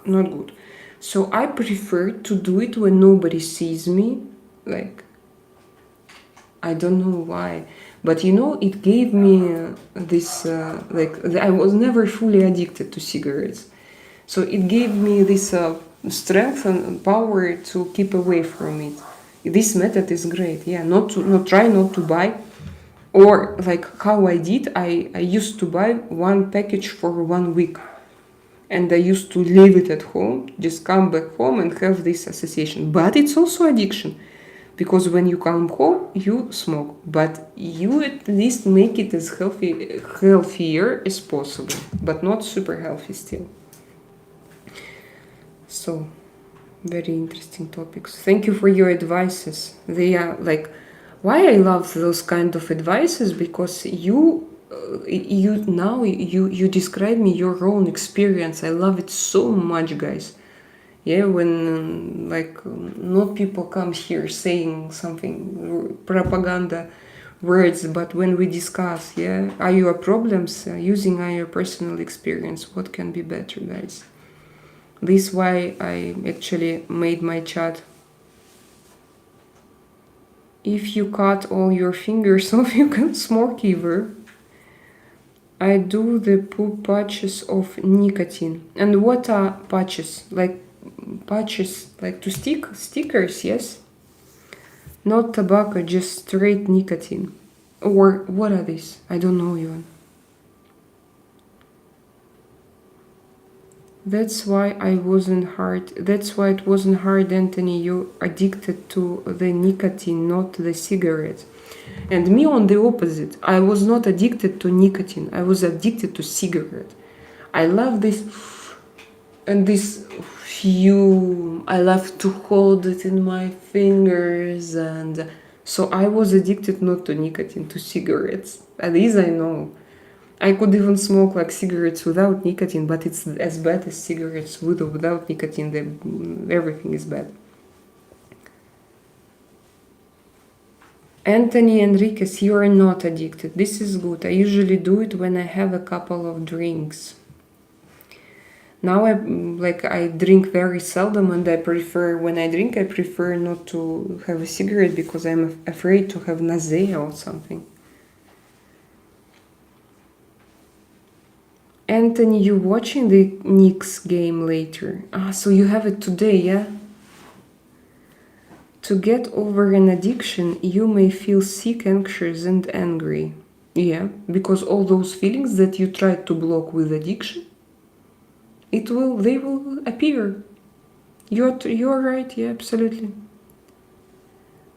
not good. So I prefer to do it when nobody sees me. I don't know why. But it gave me this, I was never fully addicted to cigarettes. So it gave me this strength and power to keep away from it. This method is great. Yeah, not to buy. Or how I did, I used to buy one package for 1 week. And I used to leave it at home, just come back home and have this association. But it's also addiction. Because when you come home, you smoke. But you at least make it as healthier as possible. But not super healthy still. So, very interesting topics. Thank you for your advices. They are why I love those kind of advices, because you describe me your own experience. I love it so much, guys. Yeah, when not people come here saying something propaganda words, but when we discuss, yeah, are your problems using your personal experience, what can be better, guys? This is why I actually made my chat. If you cut all your fingers off, you can smoke either. I do the poop patches of nicotine. And what are patches? Patches to stickers, yes? Not tobacco, just straight nicotine. Or what are these? I don't know even. That's why it wasn't hard, Anthony. You're addicted to the nicotine, not the cigarette. And me on the opposite. I was not addicted to nicotine. I was addicted to cigarette. I love this and this fume. I love to hold it in my fingers, and so I was addicted not to nicotine, to cigarettes. At least I know. I could even smoke cigarettes without nicotine, but it's as bad as cigarettes with or without nicotine. Everything is bad. Anthony Enriquez, you are not addicted. This is good. I usually do it when I have a couple of drinks. Now I drink very seldom, and when I drink, I prefer not to have a cigarette because I'm afraid to have nausea or something. Anthony, you watching the Knicks game later? So you have it today, yeah? To get over an addiction, you may feel sick, anxious, and angry. Yeah, because all those feelings that you tried to block with addiction, they will appear. You're right, yeah, absolutely.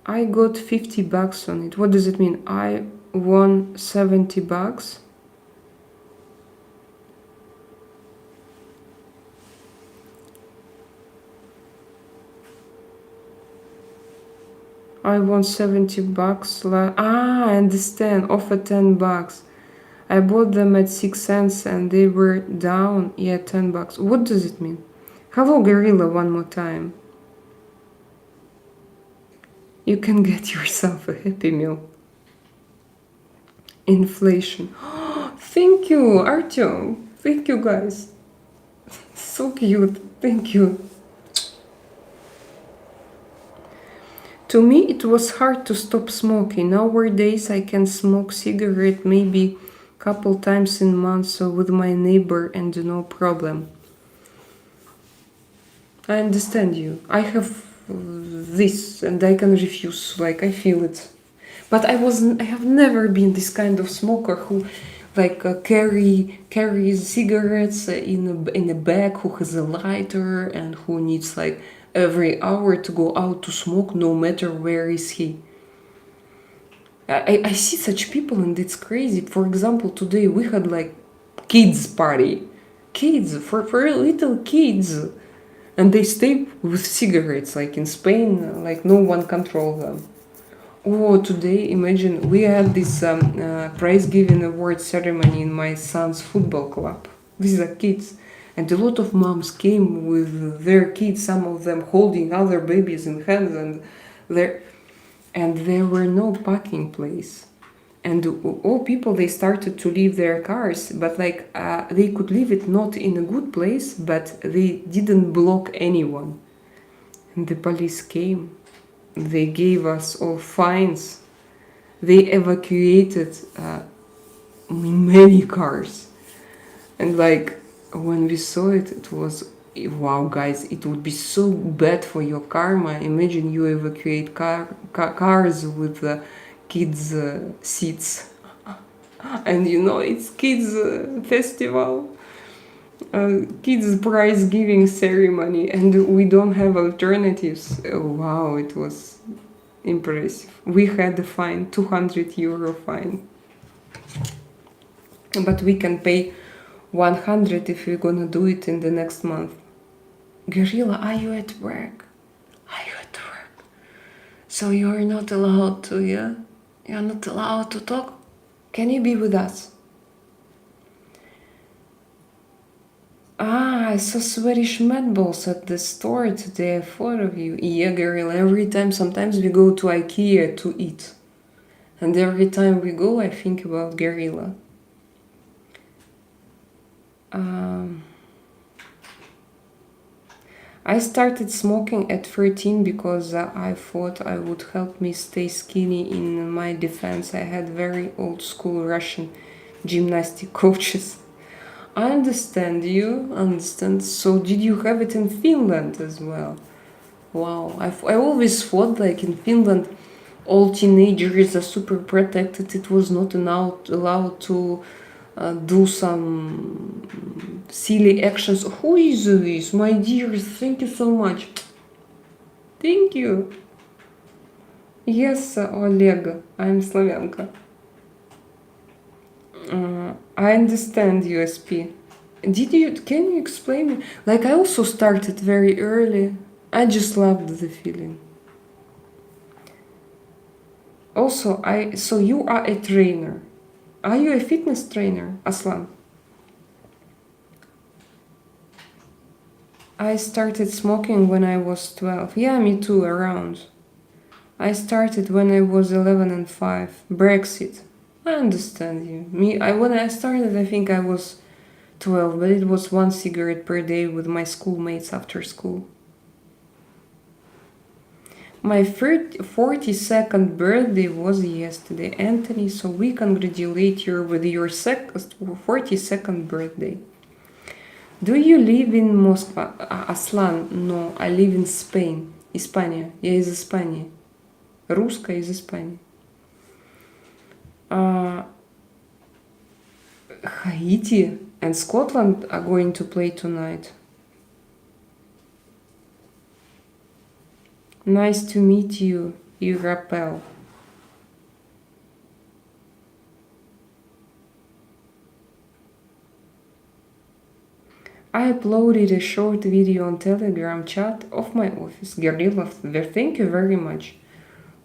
I got $50 on it. What does it mean? I won $70? I won $70. I understand. Off at $10. I bought them at 6 cents and they were down. Yeah, $10. What does it mean? Hello, Gorilla, one more time. You can get yourself a Happy Meal. Inflation. Thank you, Artyom. Thank you, guys. So cute. Thank you. To me, it was hard to stop smoking. Nowadays, I can smoke cigarette maybe couple times in months with my neighbor and no problem. I understand you. I have this and I can refuse. Like I feel it, but I have never been this kind of smoker who, like, carries cigarettes in a bag, who has a lighter and who needs like every hour to go out to smoke, no matter where is he. I see such people and it's crazy. For example, today we had like kids party, kids for little kids, and they stay with cigarettes. Like in Spain, like no one control them. Oh, today imagine we had this prize giving award ceremony in my son's football club. These are kids, and a lot of moms came with their kids. Some of them holding other babies in hands, and there were no parking place, and all people, they started to leave their cars, but like they could leave it not in a good place, but they didn't block anyone, and the police came. They gave us all fines. They evacuated many cars, and like when we saw it, it was, wow, guys, it would be so bad for your karma. Imagine you evacuate cars with kids seats, and you know it's kids festival, kids prize giving ceremony, and we don't have alternatives. Wow, it was impressive. We had a fine, 200 euro fine, but we can pay 100 if we're gonna do it in the next month. Gorilla, are you at work? Are you at work? So you're not allowed to, yeah? You're not allowed to talk? Can you be with us? I saw Swedish meatballs at the store today. I thought of you. Yeah, Gorilla, every time, sometimes we go to IKEA to eat. And every time we go, I think about Gorilla. I started smoking at 13 because I thought I would help me stay skinny. In my defense, I had very old school Russian gymnastic coaches. I understand you, understand. So did you have it in Finland as well? Wow, I always thought like in Finland all teenagers are super protected. It was not allowed to do some silly actions. Who is this? My dear, thank you so much. Thank you. Yes, Oleg, I'm Slavyanka. I understand USP. Can you explain me? Like I also started very early. I just loved the feeling. Also, so you are a trainer. Are you a fitness trainer, Aslan? I started smoking when I was 12. Yeah, me too, around. I started when I was 11 and 5. Brexit. I understand you. When I started, I think I was 12, but it was 1 cigarette per day with my schoolmates after school. My 42nd birthday was yesterday, Anthony, so we congratulate you with your 42nd birthday. Do you live in Moscow? Aslan, no, I live in Spain. Испания. Я из Испании. Русская из Испании. Haiti and Scotland are going to play tonight. Nice to meet you, Irapel. I uploaded a short video on Telegram chat of my office. Gorilla, thank you very much.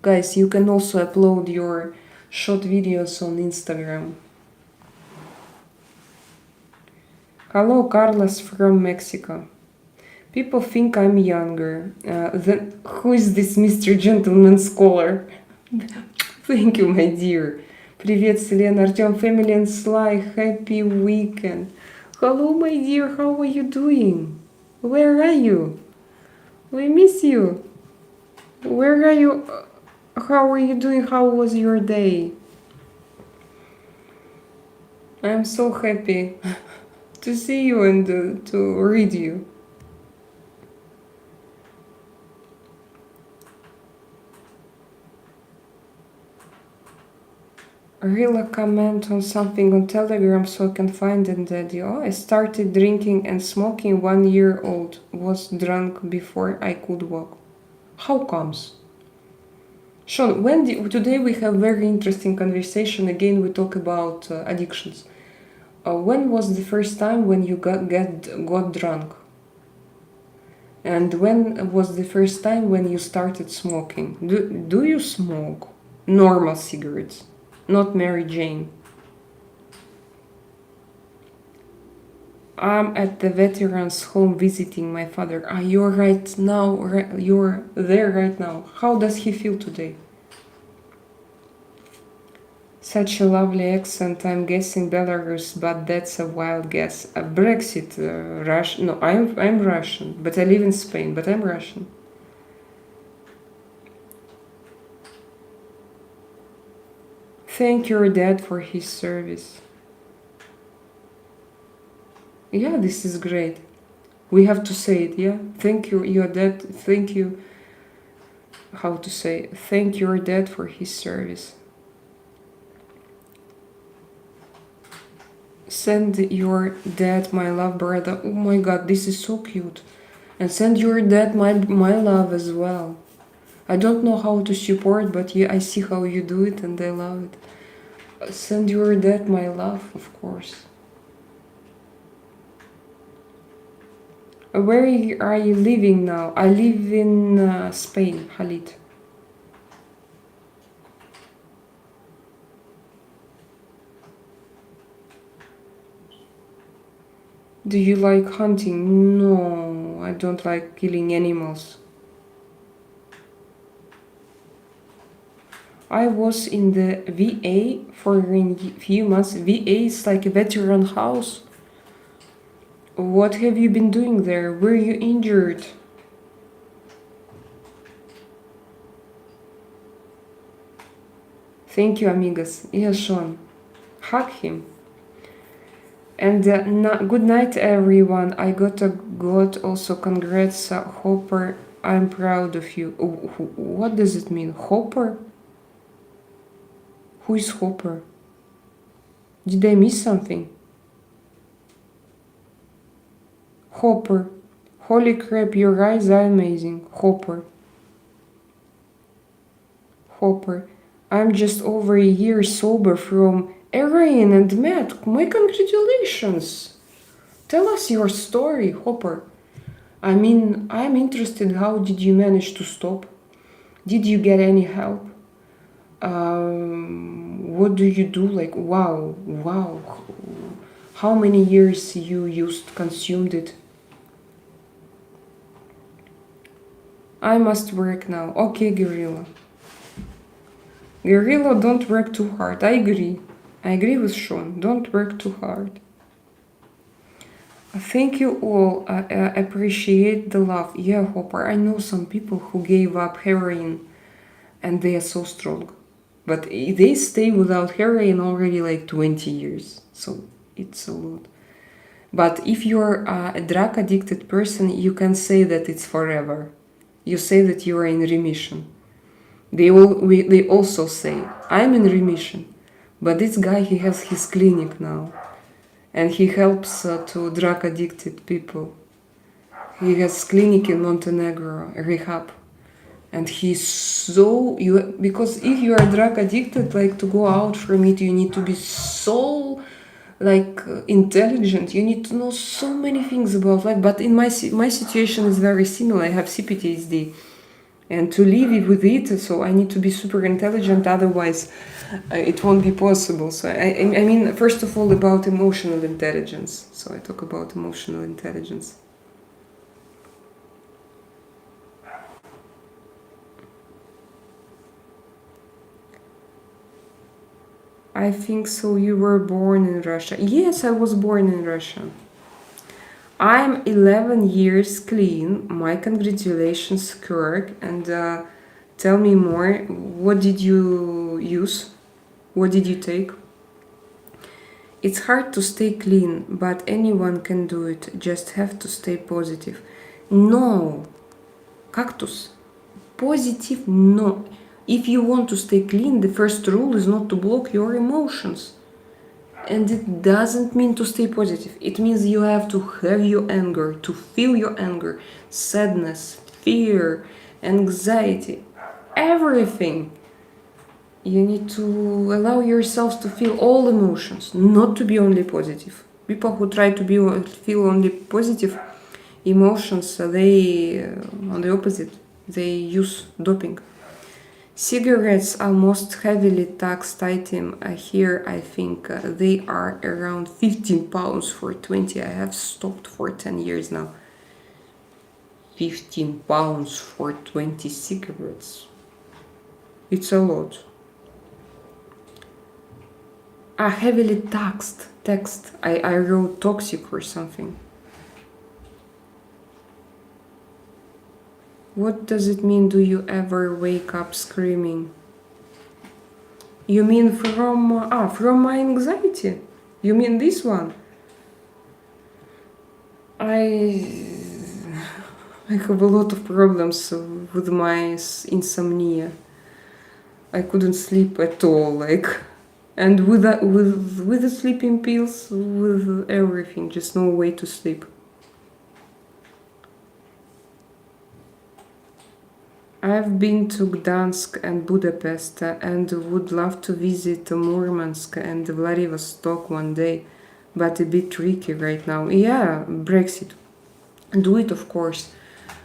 Guys, you can also upload your short videos on Instagram. Hello, Carlos from Mexico. People think I'm younger. Then who is this Mr. Gentleman Scholar? Thank you, my dear. Привет, Селена, Артем, family and Sly. Happy weekend. Hello, my dear. How are you doing? Where are you? We miss you. Where are you? How are you doing? How was your day? I'm so happy to see you and to read you. Really comment on something on Telegram so I can find it, Daddy. Oh, I started drinking and smoking 1 year old. Was drunk before I could walk. How comes? Sean, today we have very interesting conversation. Again, we talk about addictions. When was the first time when you got drunk? And when was the first time when you started smoking? Do you smoke normal cigarettes? Not Mary Jane. I'm at the veterans home visiting my father. You're right now. You're there right now. How does he feel today? Such a lovely accent. I'm guessing Belarus, but that's a wild guess. Brexit, Russian. No, I'm Russian, but I live in Spain. But I'm Russian. Thank your dad for his service. Yeah, this is great. We have to say it, yeah? Thank you, your dad. Thank you. How to say? Thank your dad for his service. Send your dad my love, brother. Oh my god, this is so cute. And send your dad my love as well. I don't know how to support, but yeah, I see how you do it and I love it. Send your dad my love, of course. Where are you living now? I live in Spain, Khalid. Do you like hunting? No, I don't like killing animals. I was in the VA for a few months. VA is like a veteran house. What have you been doing there? Were you injured? Thank you, amigas. Yeah, Sean. Hug him. And good night, everyone. I got also congrats, Hopper. I'm proud of you. What does it mean? Hopper? Who is Hopper? Did I miss something? Hopper. Holy crap, your eyes are amazing. Hopper. Hopper. I'm just over a year sober from heroin and meth. My congratulations. Tell us your story, Hopper. I mean, I'm interested, how did you manage to stop? Did you get any help? What do you do? Like, wow. How many years you consumed it? I must work now. Okay, Gorilla. Gorilla, don't work too hard. I agree with Sean. Don't work too hard. Thank you all. I appreciate the love. Yeah, Hopper, I know some people who gave up heroin and they are so strong. But they stay without heroin already like 20 years. So it's a lot. But if you're a drug addicted person, you can say that it's forever. You say that you are in remission. They also say, I'm in remission. But this guy, he has his clinic now. And he helps to drug addicted people. He has clinic in Montenegro, rehab. And he's because if you are drug addicted, like to go out from it, you need to be so intelligent. You need to know so many things about life. But in my situation is very similar. I have CPTSD. And to live with it, so I need to be super intelligent, otherwise it won't be possible. So I mean, first of all, about emotional intelligence. So I talk about emotional intelligence. I think so. You were born in Russia. Yes, I was born in Russia. I'm 11 years clean. My congratulations, Kirk. And tell me more. What did you use? What did you take? It's hard to stay clean, but anyone can do it. Just have to stay positive. No. Cactus. Positive? No. If you want to stay clean, the first rule is not to block your emotions. And it doesn't mean to stay positive. It means you have to have your anger, to feel your anger, sadness, fear, anxiety, everything. You need to allow yourselves to feel all emotions, not to be only positive. People who try to feel only positive emotions, they on the opposite. They use doping. Cigarettes are most heavily taxed item here. I think they are around 15 pounds for 20. I have stopped for 10 years now. 15 pounds for 20 cigarettes. It's a lot. Heavily taxed. Text. I wrote toxic or something. What does it mean? Do you ever wake up screaming? You mean from my anxiety? You mean this one? I have a lot of problems with my insomnia. I couldn't sleep at all, and with the sleeping pills, with everything, just no way to sleep. I've been to Gdansk and Budapest and would love to visit Murmansk and Vladivostok one day, but a bit tricky right now. Yeah, Brexit. Do it, of course.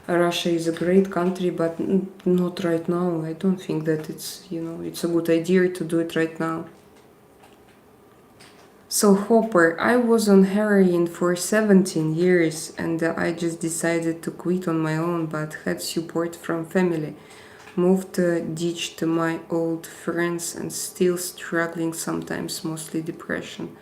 Russia is a great country, but not right now. I don't think that it's a good idea to do it right now. So Hopper, I was on heroin for 17 years and I just decided to quit on my own, but had support from family. Moved, ditched my old friends and still struggling sometimes, mostly depression.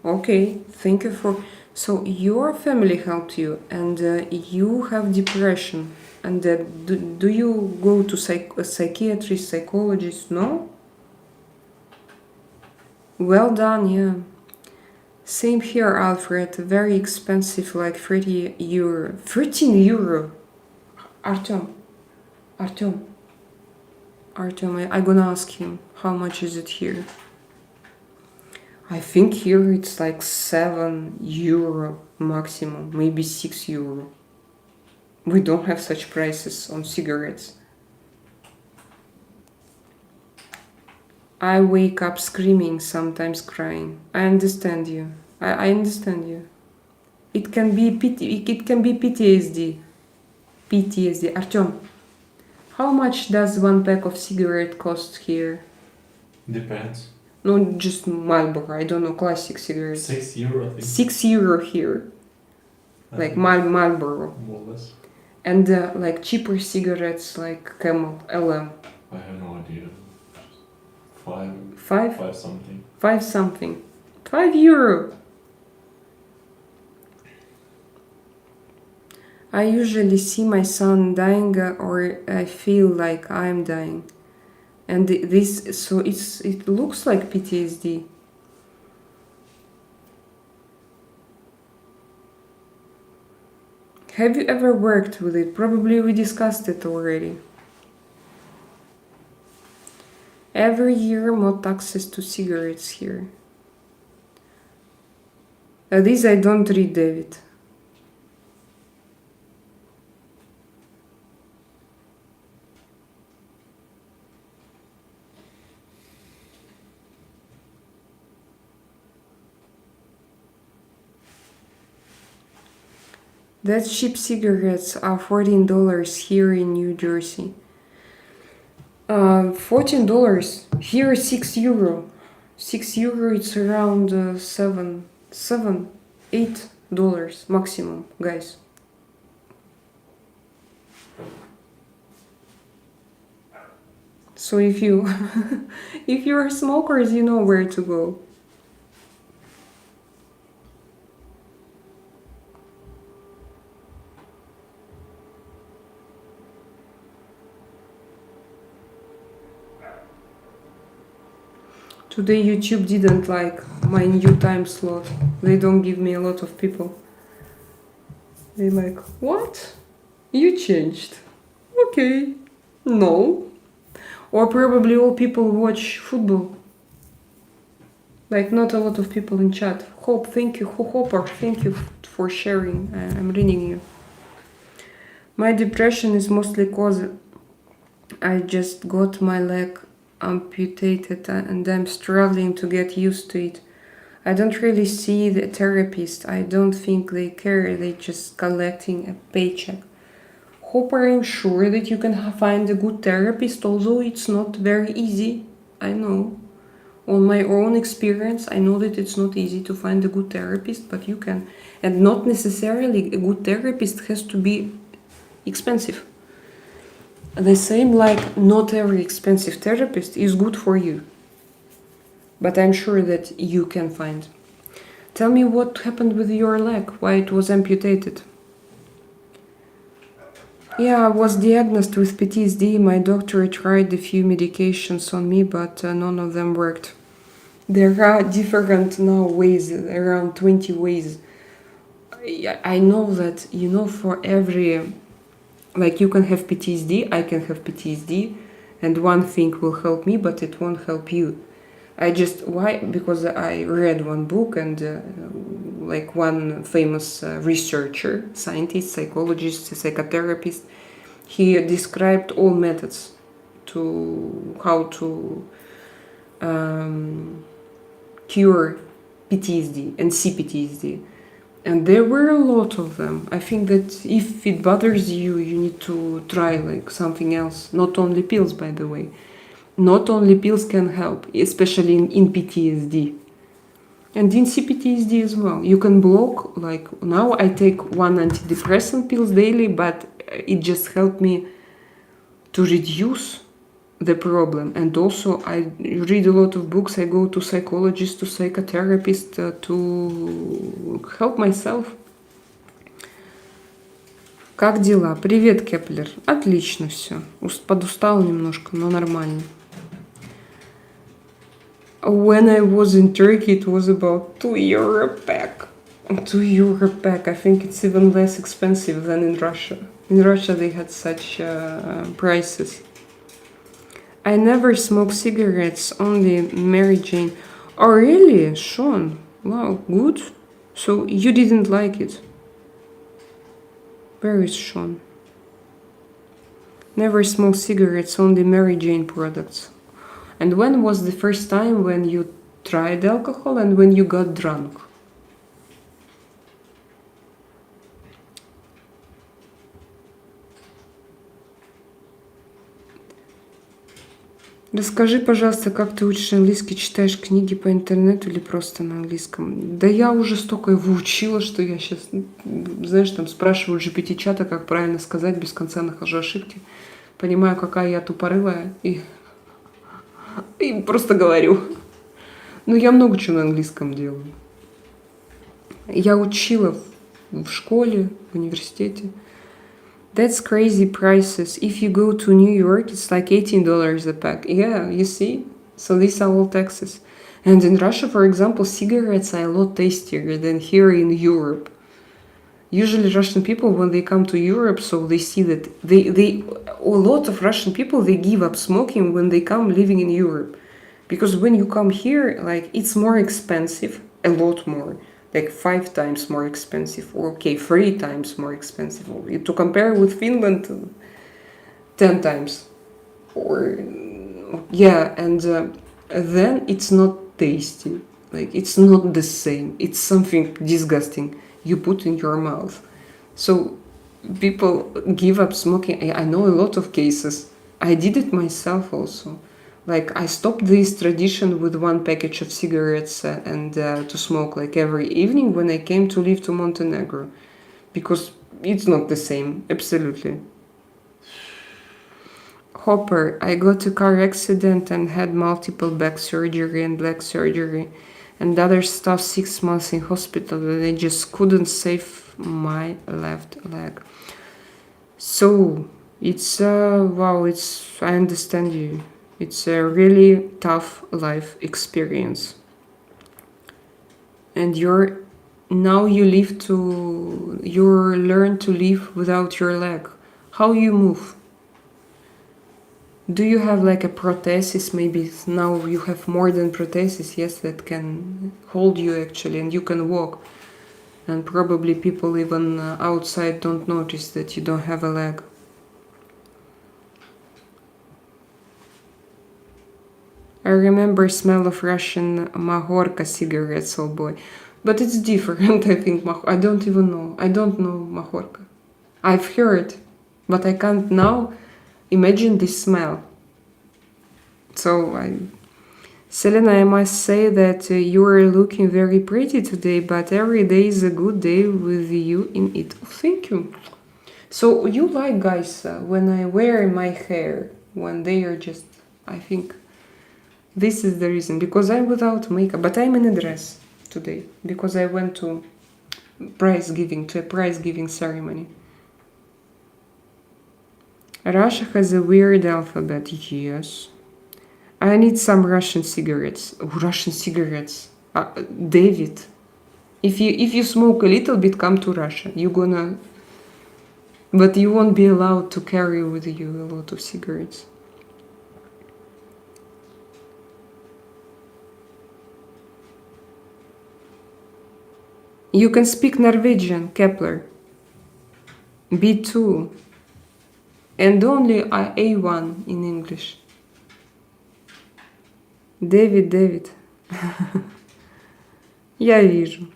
Okay, thank you for... So your family helped you and you have depression. And do you go to psychiatrist, psychologist? No? Well done, yeah. Same here, Alfred. Very expensive, like 30 euro. 13 euro! Artyom, I'm gonna ask him how much is it here. I think here it's like 7 euro maximum, maybe 6 euro. We don't have such prices on cigarettes. I wake up screaming, sometimes crying. I understand you. I understand you. It can be PTSD. PTSD. Artyom, how much does one pack of cigarette cost here? Depends. No, just Marlboro. I don't know, classic cigarettes. 6 euro, I think. 6 euro here. Like Marlboro. More or less. And like cheaper cigarettes like Camel, LM. I have no idea. 5 something. 5 something. 5 euro. I usually see my son dying or I feel like I'm dying. And it looks like PTSD. Have you ever worked with it? Probably we discussed it already. Every year more taxes to cigarettes here. This I don't read, David. That cheap cigarettes are $14 here in New Jersey. $14. Here 6 euro. 6 euro, it's around $8 maximum, guys. So if you if you're smokers, you know where to go. Today YouTube didn't like my new time slot. They don't give me a lot of people. They like, what? You changed. Okay. No. Or probably all people watch football. Like not a lot of people in chat. Hope, thank you. Hopper, thank you for sharing. I'm reading you. My depression is mostly cause I just got my leg amputated and I'm struggling to get used to it. I don't really see the therapist. I don't think they care. They just collecting a paycheck. Hope I'm sure that you can find a good therapist, although it's not very easy. I know. On my own experience, I know that it's not easy to find a good therapist, but you can. And not necessarily a good therapist has to be expensive. The same like not every expensive therapist is good for you. But I'm sure that you can find. Tell me what happened with your leg, why it was amputated. Yeah, I was diagnosed with PTSD. My doctor tried a few medications on me, but none of them worked. There are different now ways, around 20 ways. I know that, you know, for every, like you can have PTSD, I can have PTSD, and one thing will help me, but it won't help you. Why? Because I read one book and like one famous researcher, scientist, psychologist, psychotherapist, he described all methods to how to cure PTSD and CPTSD. And there were a lot of them. I think that if it bothers you, you need to try like something else. Not only pills, by the way. Not only pills can help, especially in PTSD. And in CPTSD as well. You can block, like now I take one antidepressant pills daily, but it just helped me to reduce the problem. And also I read a lot of books, I go to psychologists, to psychotherapists to help myself. Как дела? Привет, Кеплер. Отлично все. Подустал немножко, но нормально. When I was in Turkey, it was about €2 a pack. €2 a pack. I think it's even less expensive than in Russia. In Russia, they had such prices. I never smoke cigarettes, only Mary Jane. Oh, really? Sean? Wow, good. So you didn't like it? Where is Sean? Never smoke cigarettes, only Mary Jane products. And when was the first time when you tried alcohol and when you got drunk? Расскажи, пожалуйста, как ты учишь английский, читаешь книги по интернету или просто на английском? Да я уже столько его учила, что я сейчас, знаешь, там спрашиваю GPT-чата, как правильно сказать, без конца нахожу ошибки. Понимаю, какая я тупорылая, и просто говорю. Ну, я много чего на английском делаю. Я учила в школе, в университете. That's crazy prices. If you go to New York, it's like $18 a pack. Yeah, you see? So these are all taxes. And in Russia, for example, cigarettes are a lot tastier than here in Europe. Usually Russian people, when they come to Europe, so they see that a lot of Russian people, they give up smoking when they come living in Europe. Because when you come here, like, it's more expensive, a lot more. Like 5 times more expensive, or 3 times more expensive. Or to compare with Finland, 10 times. Or, yeah, and then it's not tasty. Like, it's not the same. It's something disgusting you put in your mouth. So people give up smoking. I know a lot of cases. I did it myself also. Like, I stopped this tradition with 1 package of cigarettes and to smoke like every evening when I came to live to Montenegro. Because it's not the same, absolutely. Hopper, I got a car accident and had multiple back surgery and leg surgery and other stuff, 6 months in hospital, and I just couldn't save my left leg. So it's wow, I understand you. It's a really tough life experience. And you learn to live without your leg. How you move? Do you have like a prosthesis? Maybe now you have more than prosthesis, yes, that can hold you actually, and you can walk. And probably people even outside don't notice that you don't have a leg. I remember smell of Russian Mahorka cigarettes, oh boy. But it's different, I think. I don't even know. I don't know Mahorka. I've heard, but I can't now imagine this smell. So, Selena, I must say that you are looking very pretty today, but every day is a good day with you in it. Oh, thank you. So you like guys when I wear my hair, when they are just, I think this is the reason, because I'm without makeup, but I'm in a dress today, because I went to a prize giving ceremony. Russia has a weird alphabet, yes. I need some Russian cigarettes. Oh, Russian cigarettes. David, if you smoke a little bit, come to Russia. But you won't be allowed to carry with you a lot of cigarettes. You can speak Norwegian, Kepler. B2. And only A1 in English. David. Я вижу.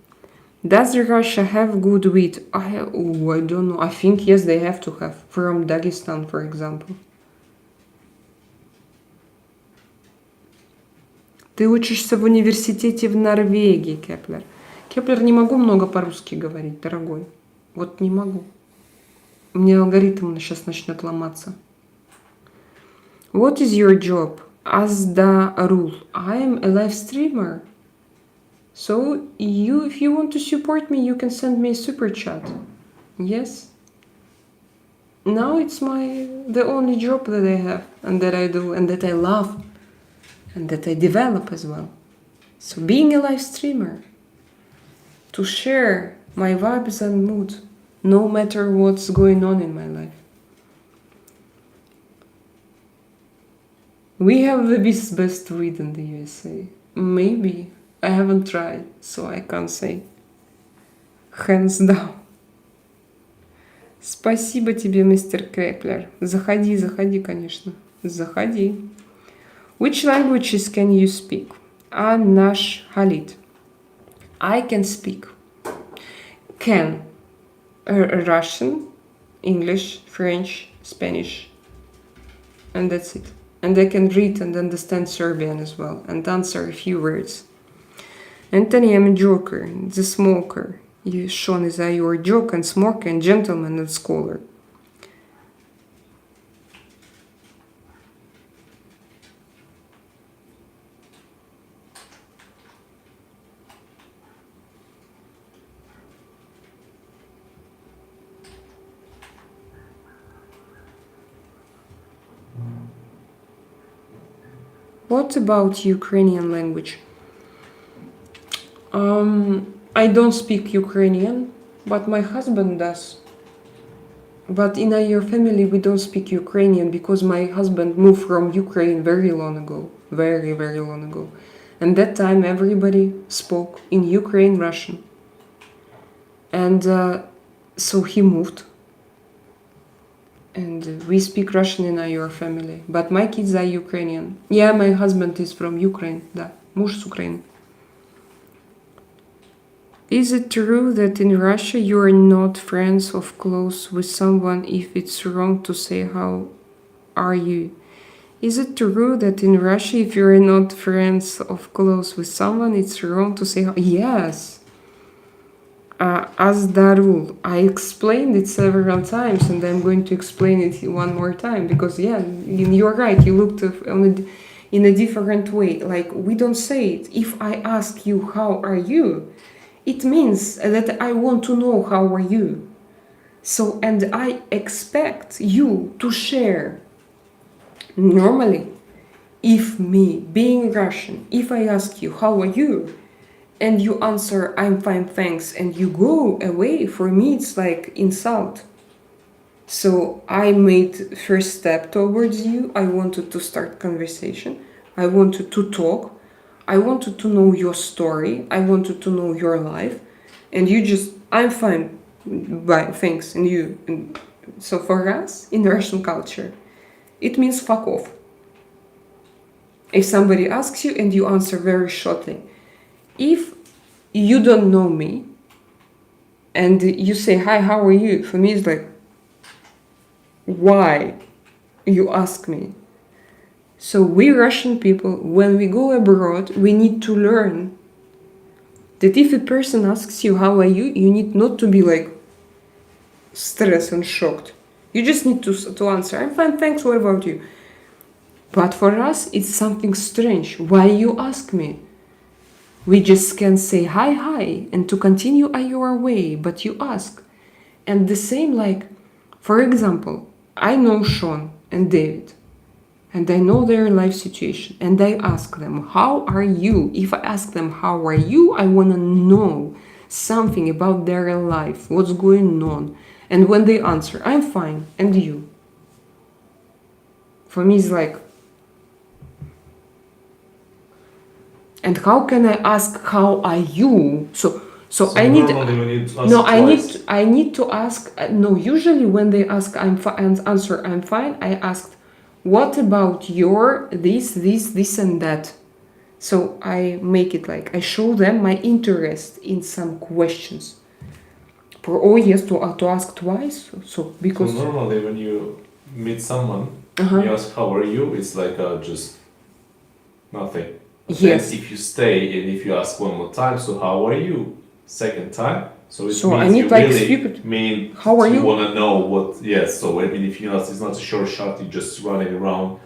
Does Russia have good wheat? I don't know. I think yes, they have to have. From Dagestan, for example. Ты учишься в университете в Норвегии, Кеплер. Кеплер, не могу много по-русски говорить, дорогой. Вот не могу. У меня алгоритм сейчас начнет ломаться. What is your job? As the rule, I am a live streamer. So if you want to support me, you can send me a super chat. Yes. Now it's the only job that I have and that I do and that I love and that I develop as well. So being a live streamer, to share my vibes and mood, no matter what's going on in my life. We have the best weed in the USA. Maybe. I haven't tried, so I can't say. Hands down. Спасибо тебе, мистер Креплер. Заходи, конечно. Заходи. Which languages can you speak? Anash Halid. I can speak. Russian, English, French, Spanish. And that's it. And I can read and understand Serbian as well, and answer a few words. Anthony, I'm a joker, the smoker. Sean is your joke and smoker and gentleman and scholar. What about Ukrainian language? I don't speak Ukrainian, but my husband does. But in our family we don't speak Ukrainian because my husband moved from Ukraine very long ago. Very, very long ago. And that time everybody spoke in Ukraine Russian. And so he moved. And we speak Russian in our family. But my kids are Ukrainian. Yeah, my husband is from Ukraine. Да, муж с Украины. Is it true that in Russia you are not friends of close with someone if it's wrong to say how are you? Is it true that in Russia if you are not friends of close with someone it's wrong to say how? Yes. As Darul, I explained it several times, and I'm going to explain it one more time because you're right. You looked in a different way. Like we don't say it. If I ask you how are you, it means that I want to know how are you. So and I expect you to share. Normally, if me being Russian, if I ask you how are you, and you answer I'm fine thanks and you go away, for me it's like insult. So I made first step towards you. I wanted to start conversation. I wanted to talk. I wanted to know your story. I wanted to know your life. And you just I'm fine, bye, thanks. And you so for us in Russian culture it means fuck off. If somebody asks you and you answer very shortly, if you don't know me and you say hi how are you, for me it's like why you ask me. So we Russian people, when we go abroad, we need to learn that if a person asks you how are you, you need not to be like stressed and shocked. You just need to answer I'm fine thanks, what about you. But for us it's something strange. Why you ask me? We just can say hi and to continue on your way, but you ask. And the same, like, for example, I know Sean and David, and I know their life situation, and I ask them, how are you? If I ask them, how are you? I want to know something about their life, what's going on. And when they answer, I'm fine, and you? For me, it's like, and how can I ask how are you? So I need no. I need to ask no. Usually when they ask I'm fine and answer I'm fine, I asked what about your this and that. So I make it like I show them my interest in some questions. Oh yes, to ask twice. So because normally when you meet someone, you ask how are you, it's like just nothing. Yes. Then if you stay and if you ask one more time, so how are you? Second time, so it means I need you like really mean how are you? Want to know what? Yes. So I mean, if you know, it's not a short shot. You just running around,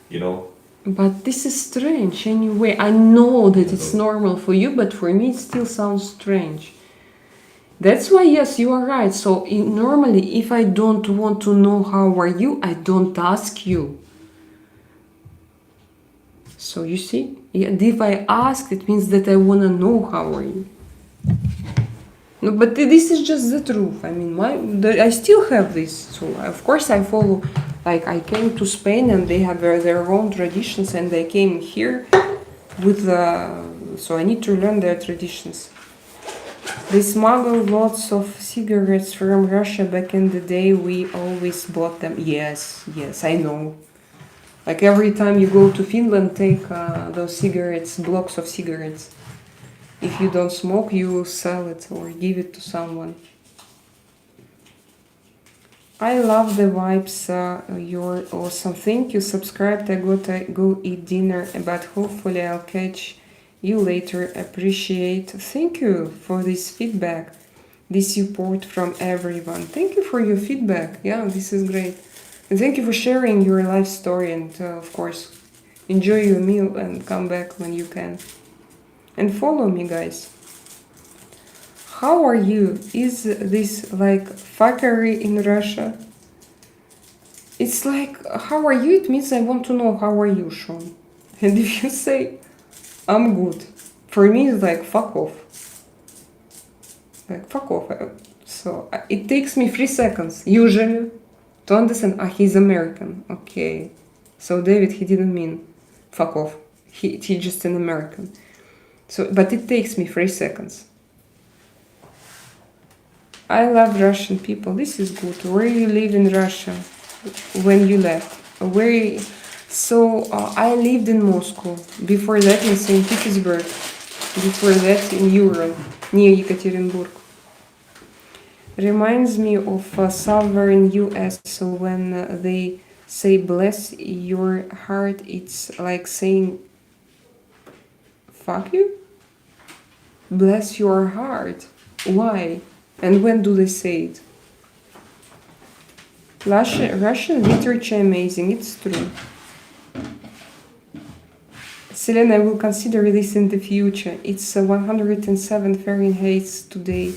you know. But this is strange anyway. I know that it's normal for you, but for me it still sounds strange. That's why yes, you are right. So normally, if I don't want to know how are you, I don't ask you. So you see, and if I ask, it means that I want to know how are you. No, but this is just the truth. I mean, I still have this. So of course I follow. Like I came to Spain and they have their own traditions, and I came here with so I need to learn their traditions. They smuggled lots of cigarettes from Russia back in the day. We always bought them. Yes, I know. Like every time you go to Finland, take those cigarettes, blocks of cigarettes. If you don't smoke, you will sell it or give it to someone. I love the vibes. You're awesome. Thank you. Subscribed. I gotta go eat dinner, but hopefully I'll catch you later. Appreciate. Thank you for this feedback, this support from everyone. Thank you for your feedback. Yeah, this is great. And thank you for sharing your life story. And of course, enjoy your meal and come back when you can. And follow me, guys. How are you? Is this like fuckery in Russia? It's like, how are you? It means I want to know how are you, Sean. And if you say, I'm good, for me it's like, fuck off. Like, fuck off. So it takes me 3 seconds, usually, to understand, he's American. Okay. So David, he didn't mean fuck off. He just an American. So, but it takes me 3 seconds. I love Russian people. This is good. Where you live in Russia when you left? I lived in Moscow. Before that in St. Petersburg. Before that in Ural, near Yekaterinburg. Reminds me of southern US when they say bless your heart. It's like saying fuck you? Bless your heart. Why? And when do they say it? Russian literature amazing, it's true. Selena, I will consider this in the future. It's 107 Fahrenheit today.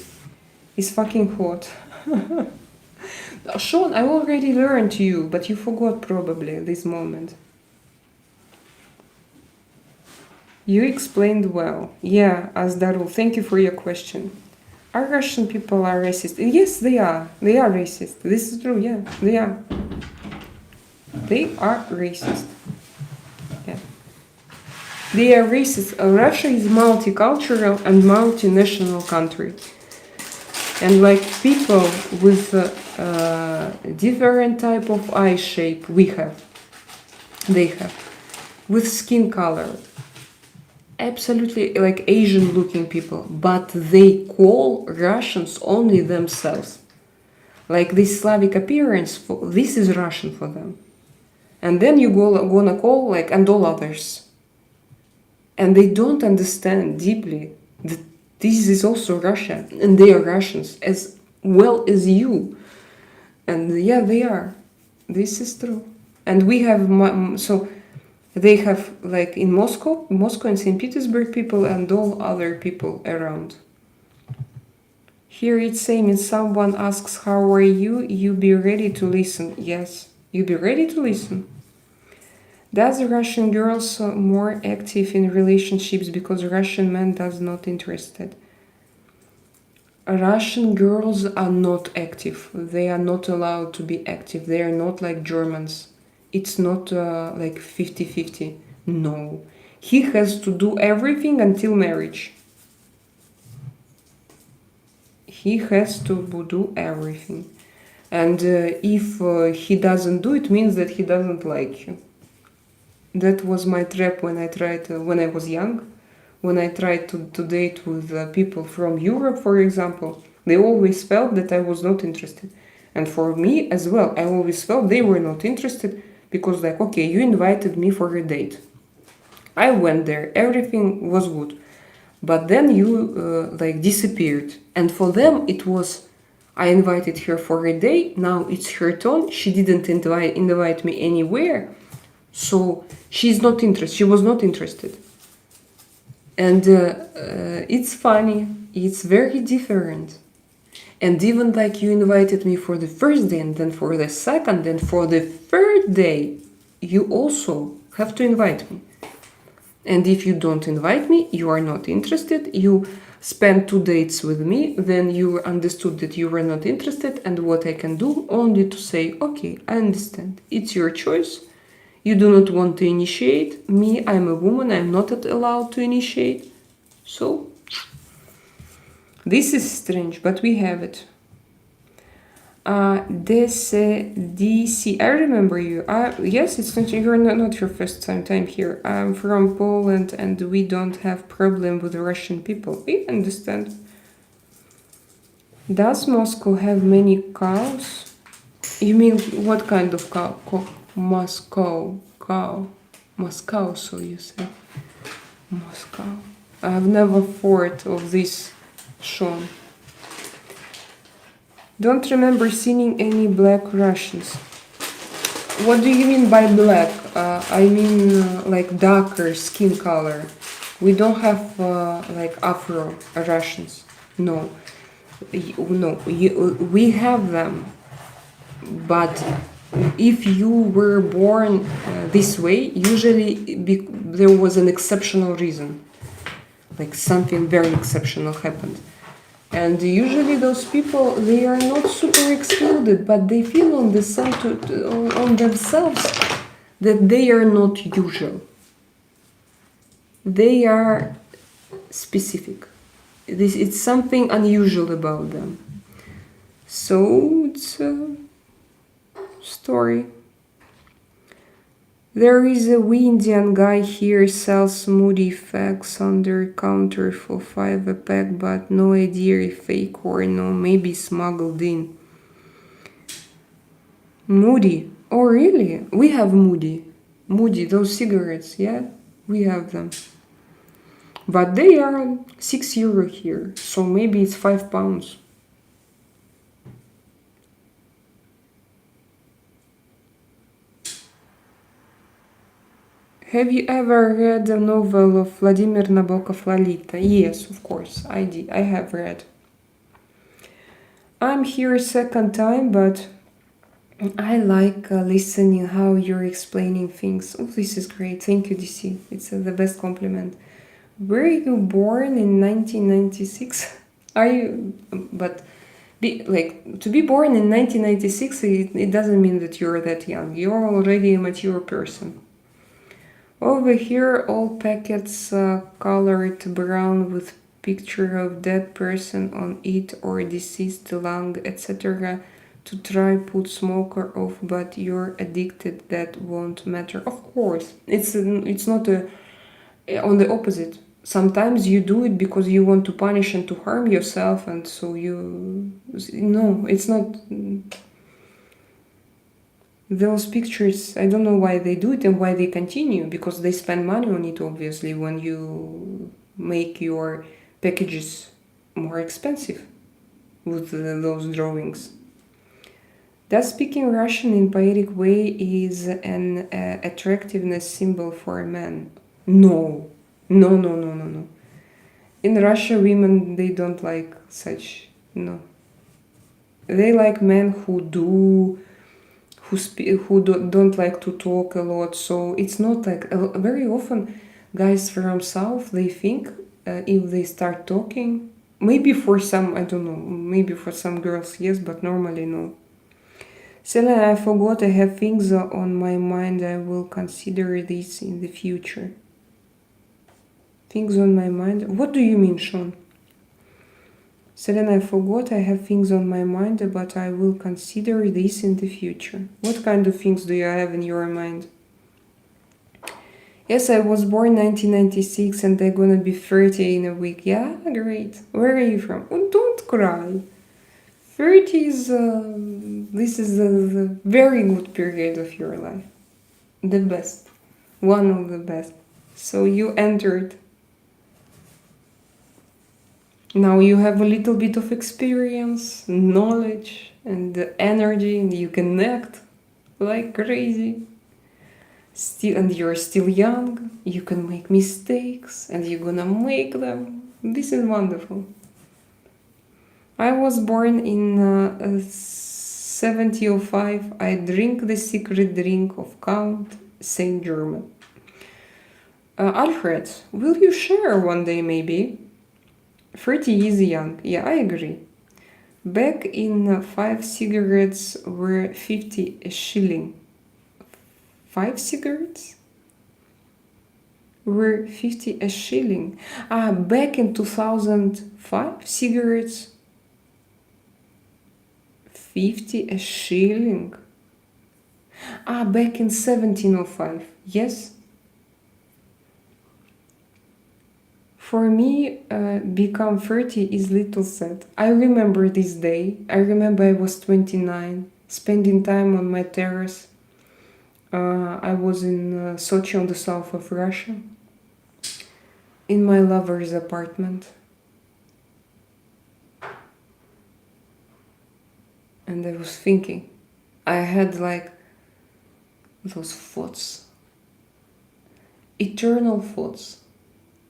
It's fucking hot. Sean, I already learned you, but you forgot probably this moment. You explained well. Yeah, Azdarul, thank you for your question. Are Russian people are racist? Yes, they are. They are racist. This is true, yeah, they are. They are racist. Yeah. They are racist. Russia is multicultural and multinational country. And like people with different type of eye shape they have, with skin color, absolutely like Asian looking people, but they call Russians only themselves. Like this Slavic appearance, this is Russian for them. And then you gonna call like and all others. And they don't understand deeply that this is also Russia, and they are Russians as well as you. And yeah, they are. This is true. And we have, so they have like in Moscow and St. Petersburg people and all other people around. Here it's saying if someone asks how are you, you be ready to listen. Yes, you be ready to listen. Does Russian girls more active in relationships because Russian men does not interested? Russian girls are not active. They are not allowed to be active. They are not like Germans. It's not like 50-50. No. He has to do everything until marriage. He has to do everything. And if he doesn't do it, means that he doesn't like you. That was my trap when I tried, when I was young. When I tried to date with people from Europe, for example, they always felt that I was not interested. And for me as well, I always felt they were not interested because like, okay, you invited me for a date. I went there, everything was good. But then you like disappeared. And for them it was, I invited her for a day, now it's her turn, she didn't invite me anywhere. So she's not interested, she was not interested. And it's funny, it's very different. And even like you invited me for the first day and then for the second and for the third day, you also have to invite me. And if you don't invite me, you are not interested, you spend 2 dates with me, then you understood that you were not interested, and what I can do only to say, okay, I understand, it's your choice. You do not want to initiate. Me, I'm a woman, I'm not allowed to initiate. So, this is strange, but we have it. DC, I remember you. Yes, it's not, you're not your first time here. I'm from Poland and we don't have problem with Russian people. We understand. Does Moscow have many cows? You mean what kind of cow? Moscow, so you say. Moscow. I've never thought of this, Sean. Don't remember seeing any black Russians. What do you mean by black? I mean like darker skin color. We don't have like Afro Russians. No. We have them. But if you were born this way, usually there was an exceptional reason. Like something very exceptional happened. And usually those people, they are not super excluded, but they feel on themselves that they are not usual. They are specific. It's something unusual about them. So it's a story. There is a wee Indian guy here sells moody facts under counter for $5 a pack, but no idea if fake or no, maybe smuggled in. Moody? Oh really? We have Moody. Moody, those cigarettes, yeah? We have them. But they are €6 here, so maybe it's £5. Have you ever read a novel of Vladimir Nabokov, Lolita? Yes, of course, I did. I have read. I'm here a second time, but I like listening how you're explaining things. Oh, this is great. Thank you, DC. It's the best compliment. Were you born in 1996? Are you? But to be born in 1996, it doesn't mean that you're that young. You're already a mature person. Over here, all packets colored brown with picture of dead person on it or deceased lung, etc. to try put smoker off, but you're addicted. That won't matter. Of course, it's not on the opposite. Sometimes you do it because you want to punish and to harm yourself, and so it's not. Those pictures, I don't know why they do it and why they continue, because they spend money on it, obviously, when you make your packages more expensive with those drawings. Does speaking Russian in poetic way is an attractiveness symbol for a man? No. No. In Russia, women, they don't like such, no. They like men who don't like to talk a lot, so it's not like very often guys from south, they think if they start talking, maybe for some, I don't know, maybe for some girls yes, but normally no. Selena, I forgot, I have things on my mind, I will consider this in the future. Things on my mind? What do you mean, Sean? Selena, I forgot, I have things on my mind, but I will consider this in the future. What kind of things do you have in your mind? Yes, I was born 1996 and I'm gonna be 30 in a week. Yeah, great. Where are you from? Oh, don't cry. 30 is, this is the very good period of your life. The best. One of the best. So you entered. Now you have a little bit of experience, knowledge, and energy, and you can act like crazy. And you're still young, you can make mistakes, and you're gonna make them. This is wonderful. I was born in 1705. I drink the secret drink of Count Saint Germain. Alfred, will you share one day maybe? 30 is young. Yeah, I agree. Back in 5 cigarettes were 50 a shilling. 5 cigarettes were 50 a shilling. Back in 2005, cigarettes 50 a shilling. Back in 1705, yes. For me, become 30 is little sad. I remember this day. I remember I was 29, spending time on my terrace. I was in Sochi on the south of Russia, in my lover's apartment. And I was thinking, I had like those thoughts, eternal thoughts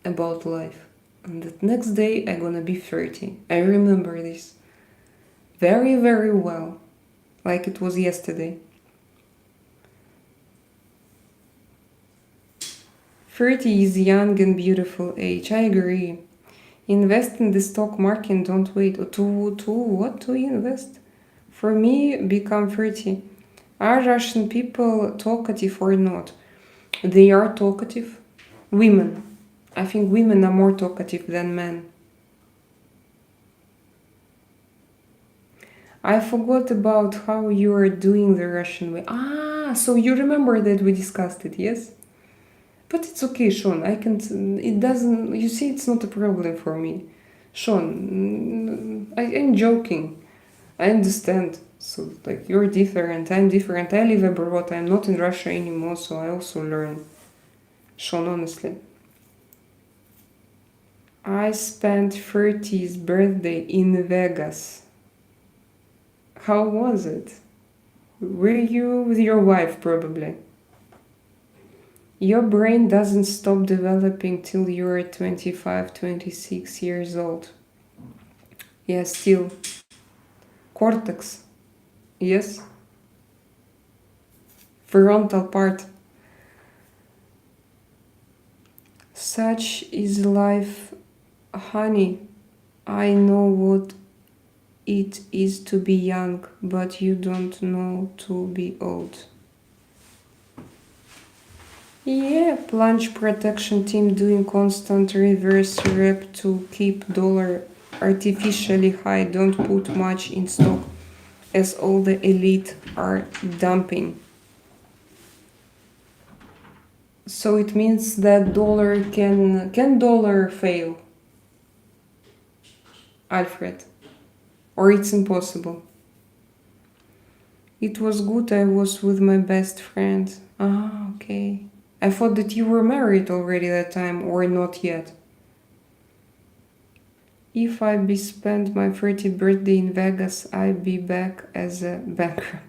about life. And the next day I'm gonna be 30. I remember this very, very well, like it was yesterday. 30 is young and beautiful age. I agree. Invest in the stock market and don't wait. To what to invest? For me, become 30. Are Russian people talkative or not? They are talkative. Women. I think women are more talkative than men. I forgot about how you are doing the Russian way. So you remember that we discussed it, yes? But it's okay, Sean. It doesn't, you see, it's not a problem for me. Sean, I'm joking. I understand. So, like, you're different, I'm different. I live abroad, I'm not in Russia anymore, so I also learn. Sean, honestly. I spent 30th birthday in Vegas. How was it? Were you with your wife, probably? Your brain doesn't stop developing till you're 25, 26 years old. Yeah, still. Cortex. Yes? Frontal part. Such is life, honey. I know what it is to be young, but you don't know to be old. Yeah, plunge protection team doing constant reverse rep to keep dollar artificially high. Don't put much in stock as all the elite are dumping. So it means that dollar can dollar fail, Alfred, or it's impossible. It was good. I was with my best friend. Ah, okay. I thought that you were married already that time, or not yet. If I be spend my 30th birthday in Vegas, I be back as a banker.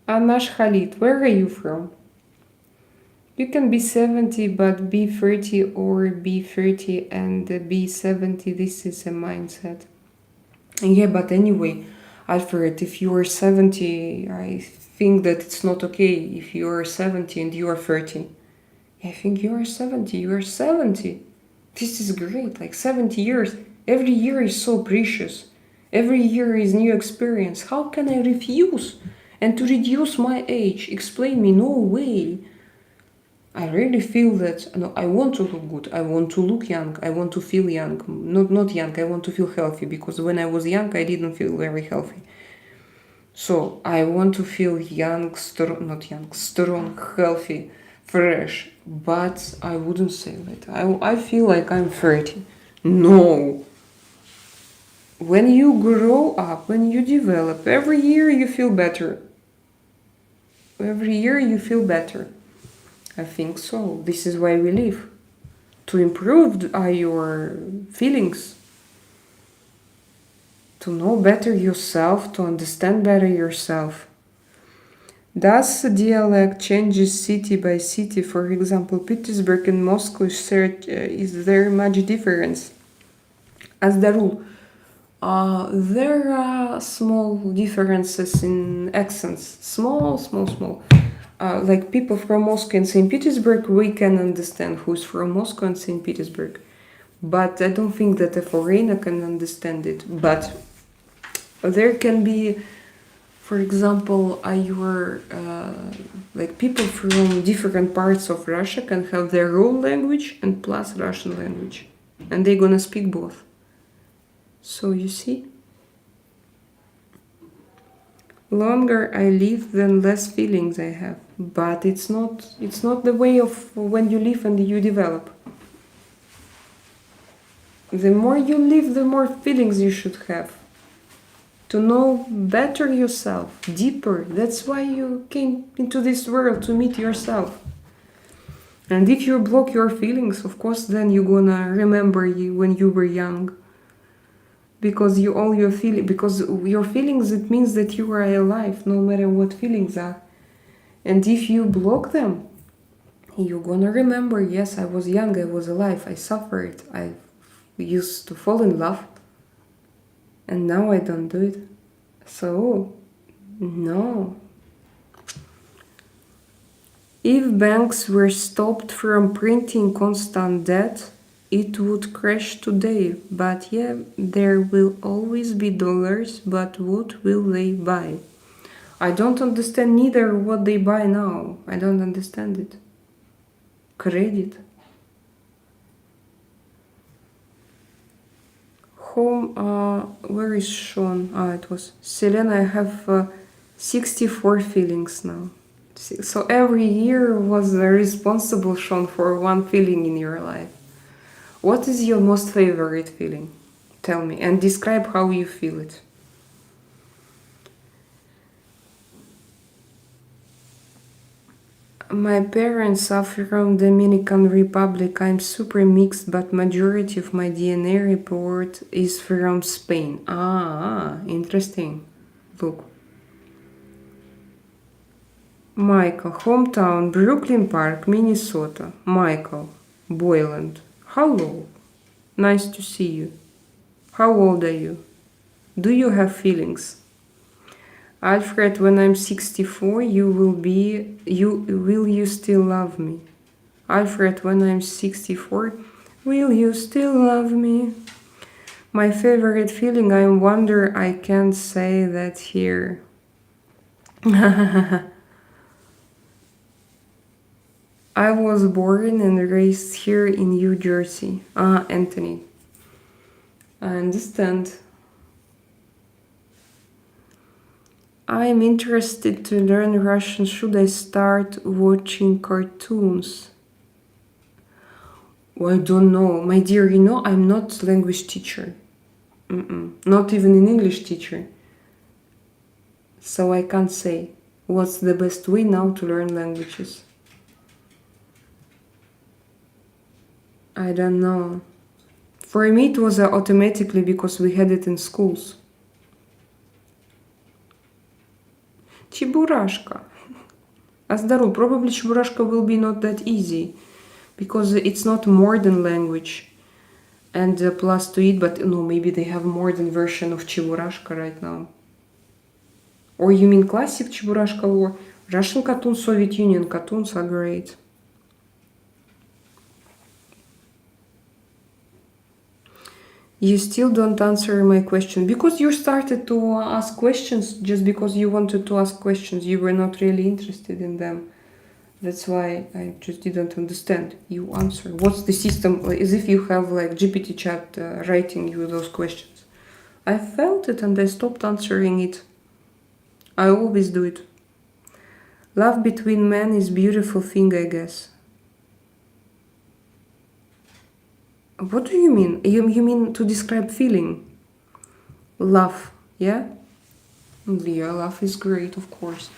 Anash Khalid, where are you from? You can be 70 but be 30, or be 30 and be 70. This is a mindset. Yeah, but anyway, Alfred, if you are 70, I think that it's not okay if you are 70 and you are 30. I think you are 70, you are 70. This is great, like 70 years. Every year is so precious. Every year is new experience. How can I refuse? And to reduce my age, explain me, no way. I really feel that no, I want to look good. I want to look young. I want to feel young. Not young. I want to feel healthy, because when I was young, I didn't feel very healthy. So I want to feel young, strong, healthy, fresh. But I wouldn't say that. I feel like I'm 30. No. When you grow up, when you develop, every year you feel better. Every year you feel better. I think so. This is why we live. To improve your feelings. To know better yourself, to understand better yourself. Does dialect changes city by city? For example, Petersburg and Moscow, is there much difference? As the rule, there are small differences in accents. Small. Like people from Moscow and St. Petersburg, we can understand who's from Moscow and St. Petersburg. But I don't think that a foreigner can understand it. But there can be, for example, like people from different parts of Russia can have their own language and plus Russian language. And they're gonna speak both. So you see? Longer I live, then less feelings I have. But it's not the way of when you live and you develop. The more you live, the more feelings you should have. To know better yourself, deeper. That's why you came into this world, to meet yourself. And if you block your feelings, of course, then you're gonna remember you when you were young. Because your feelings, it means that you are alive, no matter what feelings are. And if you block them, you're gonna remember, yes, I was young, I was alive, I suffered, I used to fall in love, and now I don't do it. So, no. If banks were stopped from printing constant debt, it would crash today. But yeah, there will always be dollars, but what will they buy? I don't understand neither what they buy now. I don't understand it. Credit. Home, where is Sean? It was Selena. I have 64 feelings now. So every year was responsible, Sean, for one feeling in your life. What is your most favorite feeling? Tell me, and describe how you feel it. My parents are from Dominican Republic. I'm super mixed, but majority of my DNA report is from Spain. Ah, interesting. Look. Michael, hometown, Brooklyn Park, Minnesota. Michael, Boyland. Hello. Nice to see you. How old are you? Do you have feelings? Alfred, when I'm 64, will you still love me? Alfred, when I'm 64, will you still love me? My favorite feeling, I wonder I can't say that here. I was born and raised here in New Jersey. Ah, Anthony. I understand. I'm interested to learn Russian. Should I start watching cartoons? Well, I don't know. My dear, you know, I'm not language teacher. Not even an English teacher. So I can't say what's the best way now to learn languages. I don't know. For me it was automatically because we had it in schools. Чебурашка. Аздару, probably Чебурашка will be not that easy because it's not modern language. And plus to it, but no, maybe they have modern version of Чебурашка right now. Or you mean classic Чебурашка or Russian cartoons, Soviet Union cartoons are great. You still don't answer my question because you started to ask questions just because you wanted to ask questions. You were not really interested in them. That's why I just didn't understand. You answer. What's the system? As if you have like GPT chat writing you those questions. I felt it and I stopped answering it. I always do it. Love between men is beautiful thing, I guess. What do you mean? You mean to describe feeling? Love, yeah? Yeah, love is great, of course.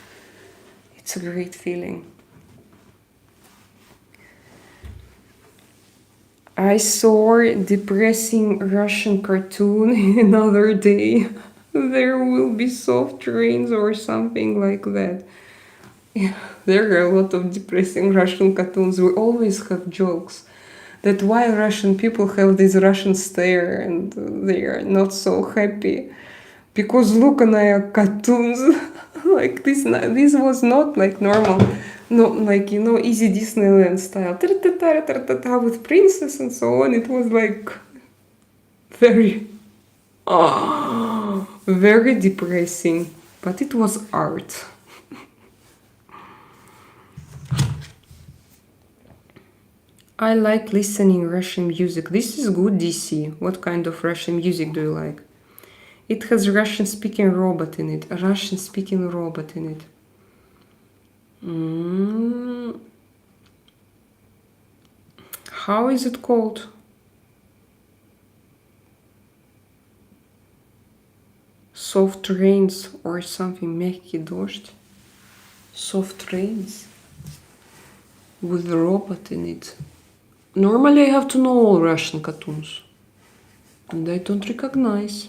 It's a great feeling. I saw a depressing Russian cartoon another day. There will be soft rains or something like that. Yeah, there are a lot of depressing Russian cartoons. We always have jokes. That why Russian people have this Russian stare and they are not so happy. Because look on our cartoons, like this was not like normal, no, like, you know, easy Disneyland style, with princess and so on. It was like very, very depressing, but it was art. I like listening Russian music. This is good, DC. What kind of Russian music do you like? It has Russian-speaking robot in it. A Russian-speaking robot in it. How is it called? Soft rains or something. Мягкий дождь. Soft rains. With a robot in it. Normally I have to know all Russian cartoons. And I don't recognize.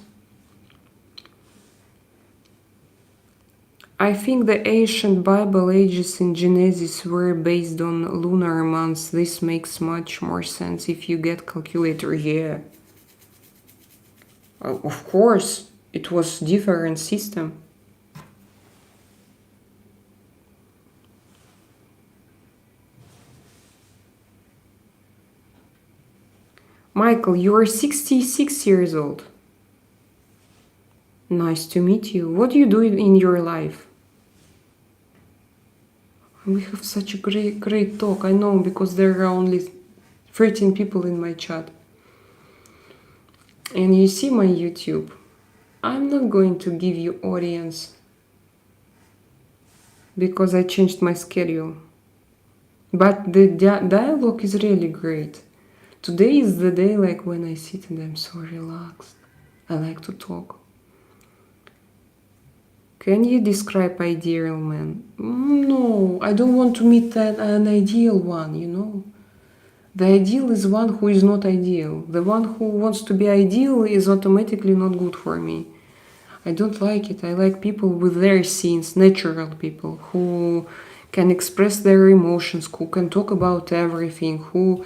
I think the ancient Bible ages in Genesis were based on lunar months. This makes much more sense if you get calculator. Yeah. Of course, it was different system. Michael, you are 66 years old. Nice to meet you. What do you do in your life? We have such a great talk. I know, because there are only 13 people in my chat. And you see my YouTube. I'm not going to give you audience because I changed my schedule. But the dialogue is really great. Today is the day like when I sit and I'm so relaxed. I like to talk. Can you describe ideal man? No, I don't want to meet an ideal one, you know. The ideal is one who is not ideal. The one who wants to be ideal is automatically not good for me. I don't like it. I like people with their scenes, natural people who can express their emotions, who can talk about everything, who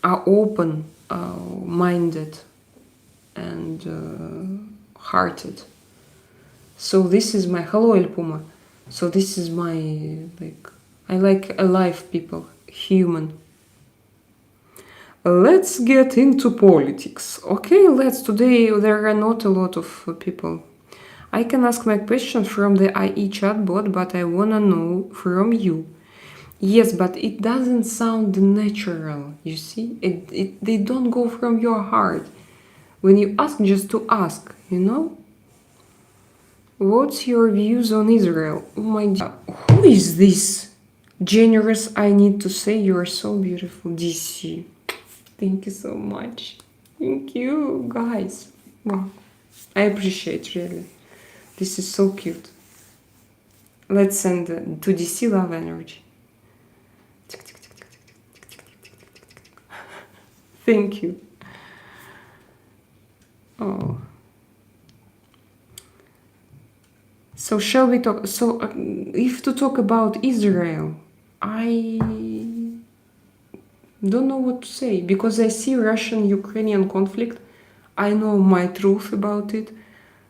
are open-minded and hearted. So this is my hello El Puma. So this is my I like alive people, human. Let's get into politics. Okay, today there are not a lot of people. I can ask my question from the IE chatbot, but I wanna know from you. Yes, but it doesn't sound natural, you see? They don't go from your heart. When you ask, just to ask, you know? What's your views on Israel? Oh my God. Who is this? Generous, I need to say you are so beautiful, DC. Thank you so much. Thank you, guys. Wow. I appreciate, really. This is so cute. Let's send to DC love energy. Thank you. Oh. So shall we talk? So if to talk about Israel, I don't know what to say, because I see Russian-Ukrainian conflict. I know my truth about it,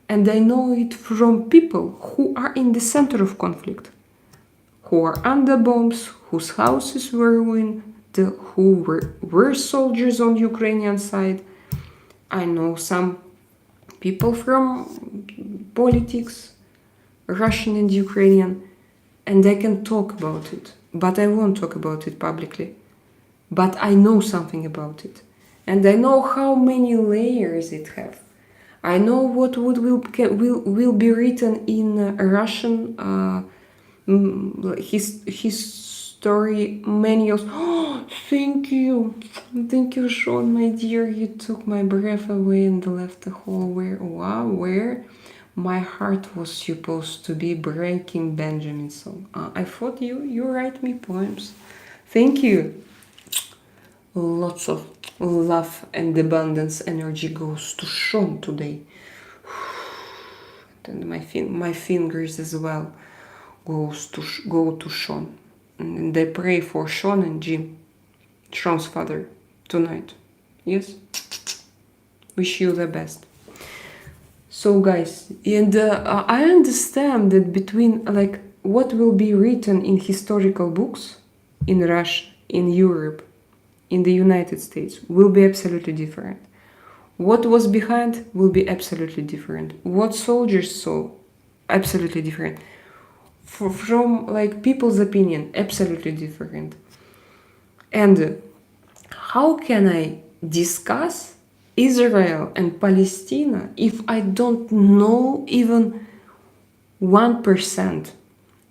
and I know it from people who are in the center of conflict, who are under bombs, whose houses were ruined, who were soldiers on Ukrainian side. I know some people from politics, Russian and Ukrainian, and I can talk about it, but I won't talk about it publicly. But I know something about it, and I know how many layers it have. I know what will be written in Russian history manuals. Oh, thank you, Sean, my dear. You took my breath away and left the hole where my heart was supposed to be breaking. Benjamin song. I thought you write me poems. Thank you. Lots of love and abundance energy goes to Sean today. And my fingers as well go to Sean. And I pray for Sean and Jim, Sean's father, tonight. Yes? Wish you the best. So guys, and I understand that between what will be written in historical books in Russia, in Europe, in the United States will be absolutely different. What was behind will be absolutely different. What soldiers saw, absolutely different. From people's opinion, absolutely different. And how can I discuss Israel and Palestine if I don't know even 1%?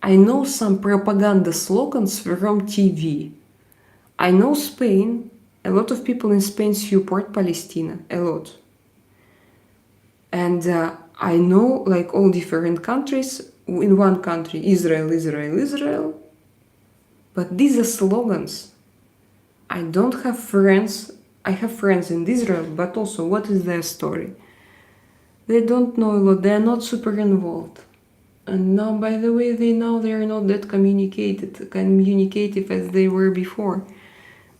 I know some propaganda slogans from TV. I know Spain. A lot of people in Spain support Palestine, a lot. And I know all different countries. In one country, Israel, Israel, Israel. But these are slogans. I don't have friends. I have friends in Israel, but also what is their story? They don't know a lot. They are not super involved. And now, by the way, they are not that communicative as they were before.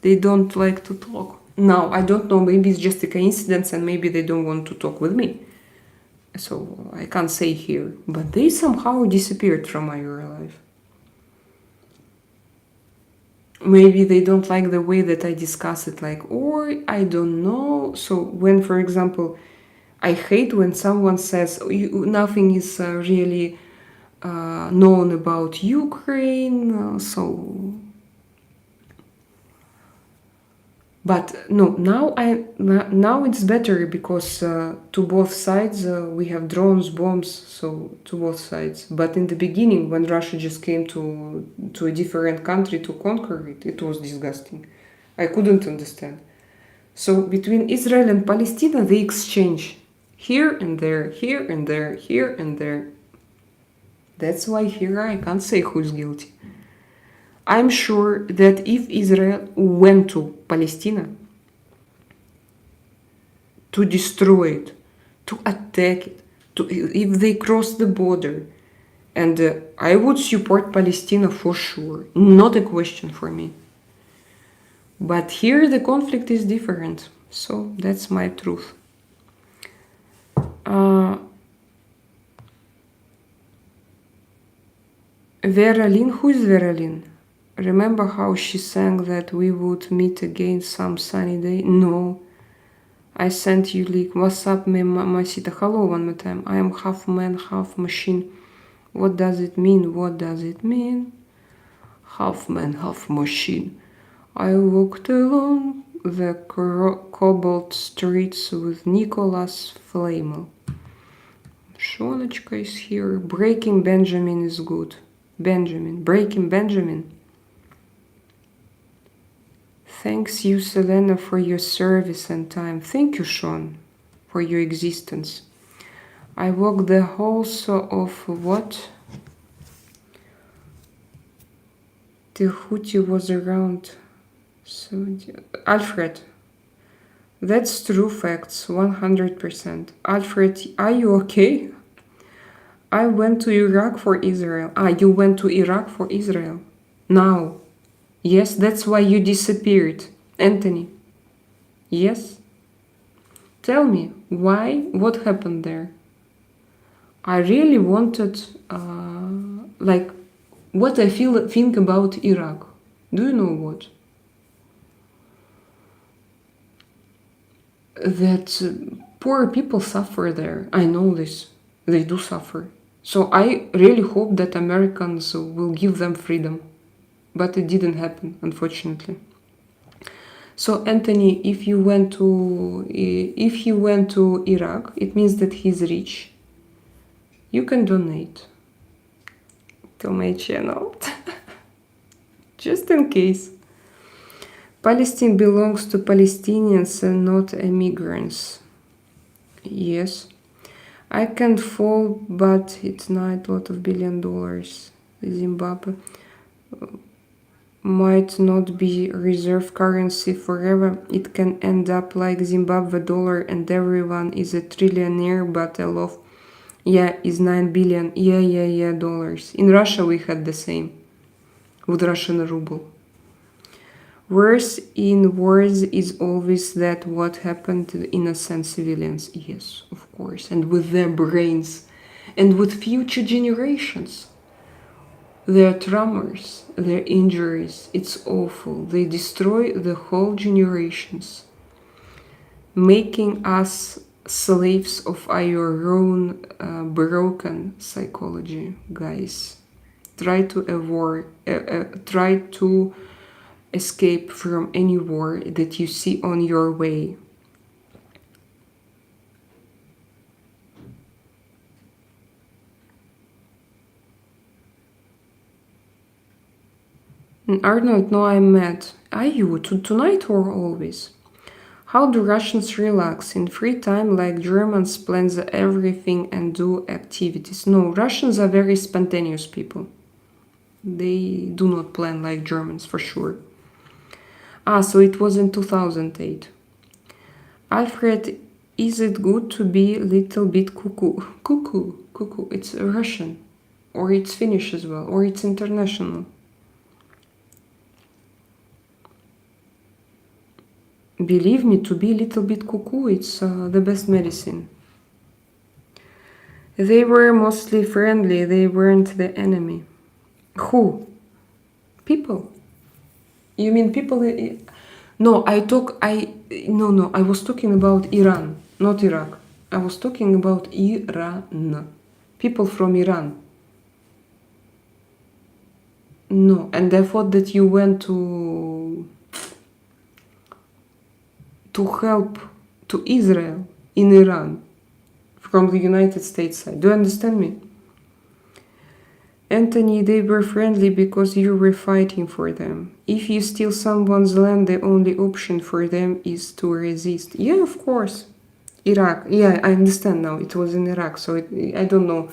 They don't like to talk. Now, I don't know, maybe it's just a coincidence and maybe they don't want to talk with me. So I can't say here. But they somehow disappeared from my real life. Maybe they don't like the way that I discuss it, or I don't know. So when, for example, I hate when someone says nothing is really known about Ukraine, But no, now it's better because to both sides we have drones, bombs, so to both sides. But in the beginning, when Russia just came to a different country to conquer it, it was disgusting. I couldn't understand. So between Israel and Palestine, they exchange Here and there, here and there, here and there. That's why here I can't say who's guilty. I'm sure that if Israel went to Palestine to destroy it, to attack it, if they cross the border, and I would support Palestine for sure, not a question for me. But here the conflict is different, so that's my truth. Vera Lynn, who is Vera Lynn? Remember how she sang that we would meet again some sunny day? No. I sent you link. What's up, Masita? Hello one more time. I am half man, half machine. What does it mean? What does it mean? Half man, half machine. I walked along the cobbled streets with Nicholas Flamel. Shonочка is here. Breaking Benjamin is good. Benjamin. Breaking Benjamin. Thanks you, Selena, for your service and time. Thank you, Sean, for your existence. I walked the halls of what? Tehuti was around 70. Alfred. That's true facts, 100%. Alfred, are you okay? I went to Iraq for Israel. You went to Iraq for Israel? Now. Yes, that's why you disappeared. Anthony. Yes? Tell me, why? What happened there? I really wanted, what I think about Iraq. Do you know what? That poor people suffer there. I know this. They do suffer. So I really hope that Americans will give them freedom. But it didn't happen, unfortunately. So Anthony, if you went to Iraq, it means that he's rich. You can donate to my channel, just in case. Palestine belongs to Palestinians and not immigrants. Yes. I can't fall, but it's not a lot of $1 billion. Zimbabwe might not be reserve currency forever. It can end up like Zimbabwe dollar and everyone is a trillionaire, but a lot, is 9 billion, dollars. In Russia we had the same, with Russian ruble. Worse in wars is always that what happened to innocent civilians. Yes, of course, and with their brains, and with future generations. Their traumas, their injuries, it's awful. They destroy the whole generations, making us slaves of our own broken psychology, guys. Try to escape from any war that you see on your way. Arnold, no, I'm mad. Are you? Tonight or always? How do Russians relax in free time like Germans plan everything and do activities? No, Russians are very spontaneous people. They do not plan like Germans, for sure. So it was in 2008. Alfred, is it good to be a little bit cuckoo? Cuckoo. It's Russian. Or it's Finnish as well. Or it's international. Believe me, to be a little bit cuckoo, it's the best medicine. They were mostly friendly, they weren't the enemy. Who? People. You mean people? No, I was talking about Iran, not Iraq. I was talking about Iran. People from Iran. No, and I thought that you went to help to Israel in Iran from the United States side. Do you understand me? Anthony, they were friendly because you were fighting for them. If you steal someone's land, the only option for them is to resist. Yeah, of course. Iraq. Yeah, I understand now. It was in Iraq, so I don't know.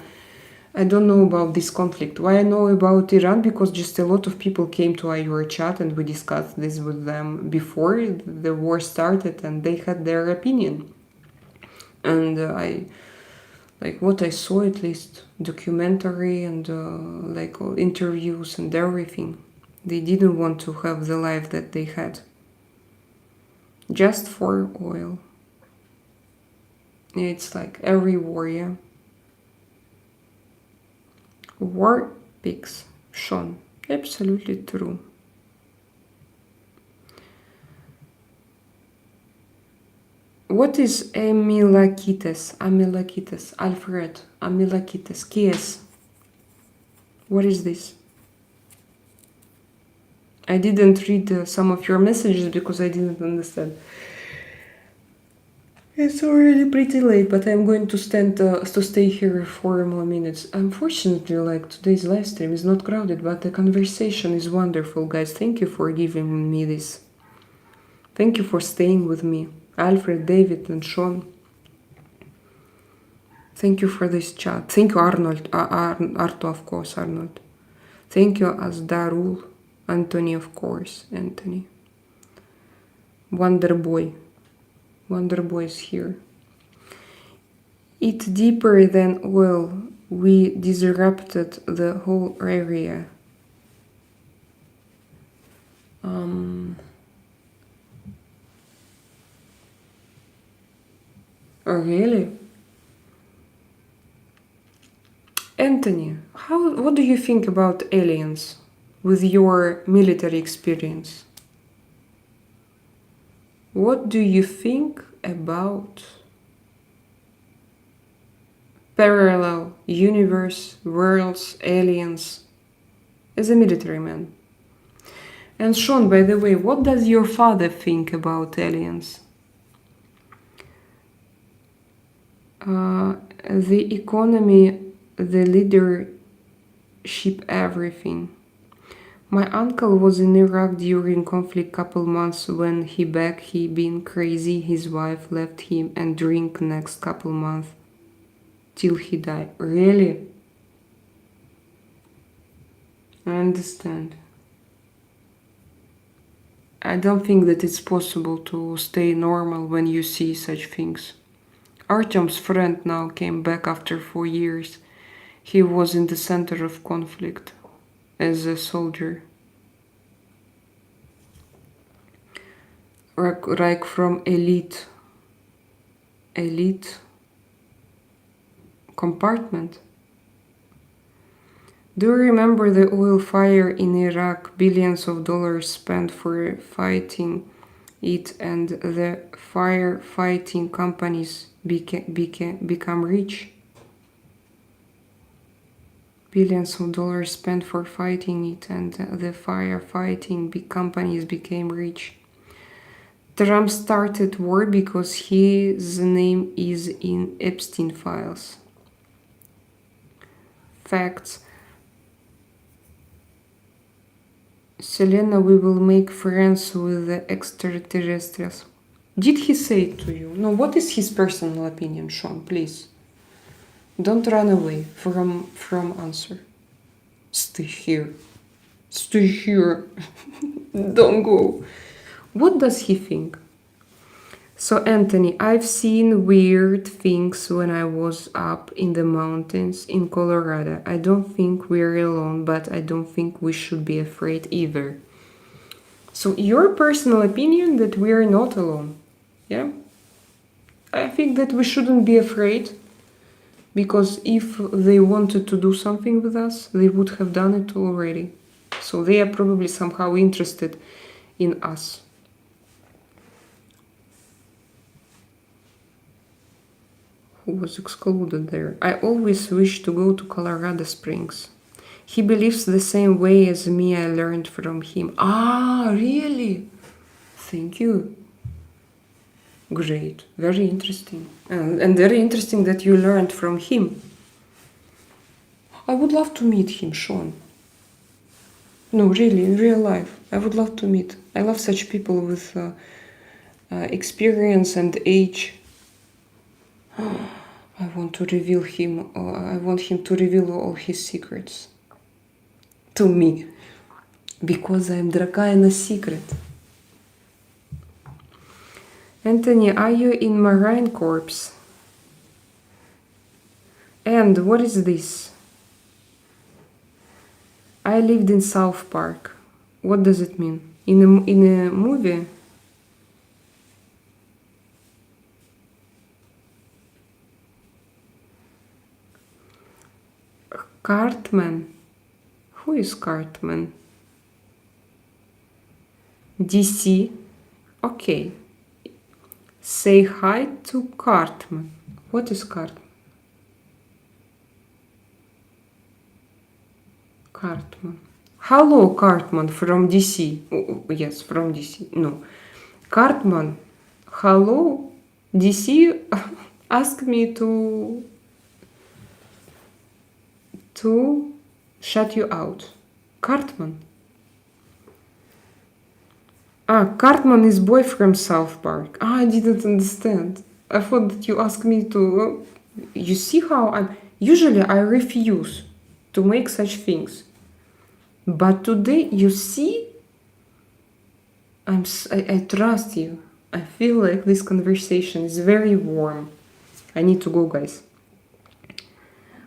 I don't know about this conflict. Why I know about Iran? Because just a lot of people came to our chat and we discussed this with them before the war started, and they had their opinion. And I, like what I saw, at least documentary and like interviews and everything, they didn't want to have the life that they had just for oil. It's like every war, yeah. War pigs, Sean. Absolutely true. What is amyloidosis? Amyloidosis, Alfred. Amyloidosis. Kies. What is this? I didn't read some of your messages because I didn't understand. It's already pretty late, but I'm going to stay here 4 more minutes. Unfortunately, like today's live stream is not crowded, but the conversation is wonderful, guys. Thank you for giving me this. Thank you for staying with me, Alfred, David, and Sean. Thank you for this chat. Thank you, Arnold. Arto, of course, Arnold. Thank you, Azdarul. Anthony, of course, Anthony. Wonderboy. Wonderboy is here. It deeper than oil. We disrupted the whole area. Oh, really? Anthony, what do you think about aliens with your military experience? What do you think about parallel universe, worlds, aliens, as a military man? And Sean, by the way, what does your father think about aliens? The economy, the leadership, everything. My uncle was in Iraq during conflict couple months. When he back, he been crazy. His wife left him and drink next couple months till he died. Really? I understand. I don't think that it's possible to stay normal when you see such things. Artyom's friend now came back after 4 years. He was in the center of conflict as a soldier. Like from elite compartment. Do you remember the oil fire in Iraq? Billions of dollars spent for fighting it, and the firefighting companies become rich. Billions of dollars spent for fighting it, and the firefighting companies became rich. Trump started war because his name is in Epstein files. Facts. Selena, we will make friends with the extraterrestrials. Did he say it to you? No, what is his personal opinion, Sean? Please. Don't run away from answer. Stay here. Stay here. Don't go. What does he think? So Anthony, I've seen weird things when I was up in the mountains in Colorado. I don't think we're alone, but I don't think we should be afraid either. So your personal opinion that we are not alone, yeah? I think that we shouldn't be afraid, because if they wanted to do something with us, they would have done it already. So they are probably somehow interested in us. Who was excluded there? I always wish to go to Colorado Springs. He believes the same way as me. I learned from him. Ah, really? Thank you. Great. Very interesting. And very interesting that you learned from him. I would love to meet him, Sean. No, really, in real life. I would love to meet. I love such people with experience and age. I want to reveal him. I want him to reveal all his secrets to me, because I'm Drakaina's secret. Anthony, are you in Marine Corps? And what is this? I lived in South Park. What does it mean? In a movie? Cartman? Who is Cartman? DC? Okay. Say hi to Cartman. What is Cartman? Cartman. Hello, Cartman from DC. Oh, yes, from DC. No. Cartman. Hello, DC. Ask me to shut you out. Cartman. Cartman is boy from South Park. I didn't understand. I thought that you asked me to... You see how I'm... Usually I refuse to make such things. But today, you see, I trust you. I feel like this conversation is very warm. I need to go, guys.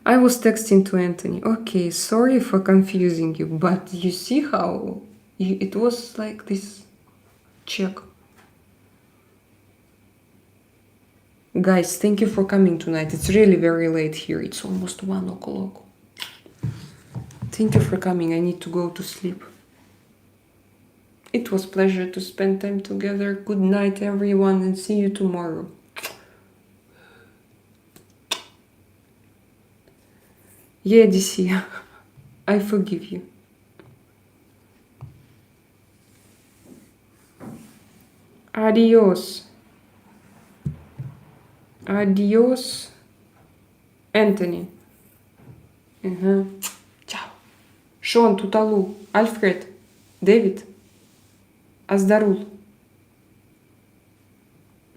I was texting to Anthony. Okay, sorry for confusing you, but you see how it was like this check. Guys, thank you for coming tonight. It's really very late here. It's almost 1 o'clock. Thank you for coming. I need to go to sleep. It was a pleasure to spend time together. Good night, everyone, and see you tomorrow. Yeah, DC, I forgive you. Adios. Adios, Anthony. Ciao. Шон, Туталу, Альфред, Дэвид, Аздарул.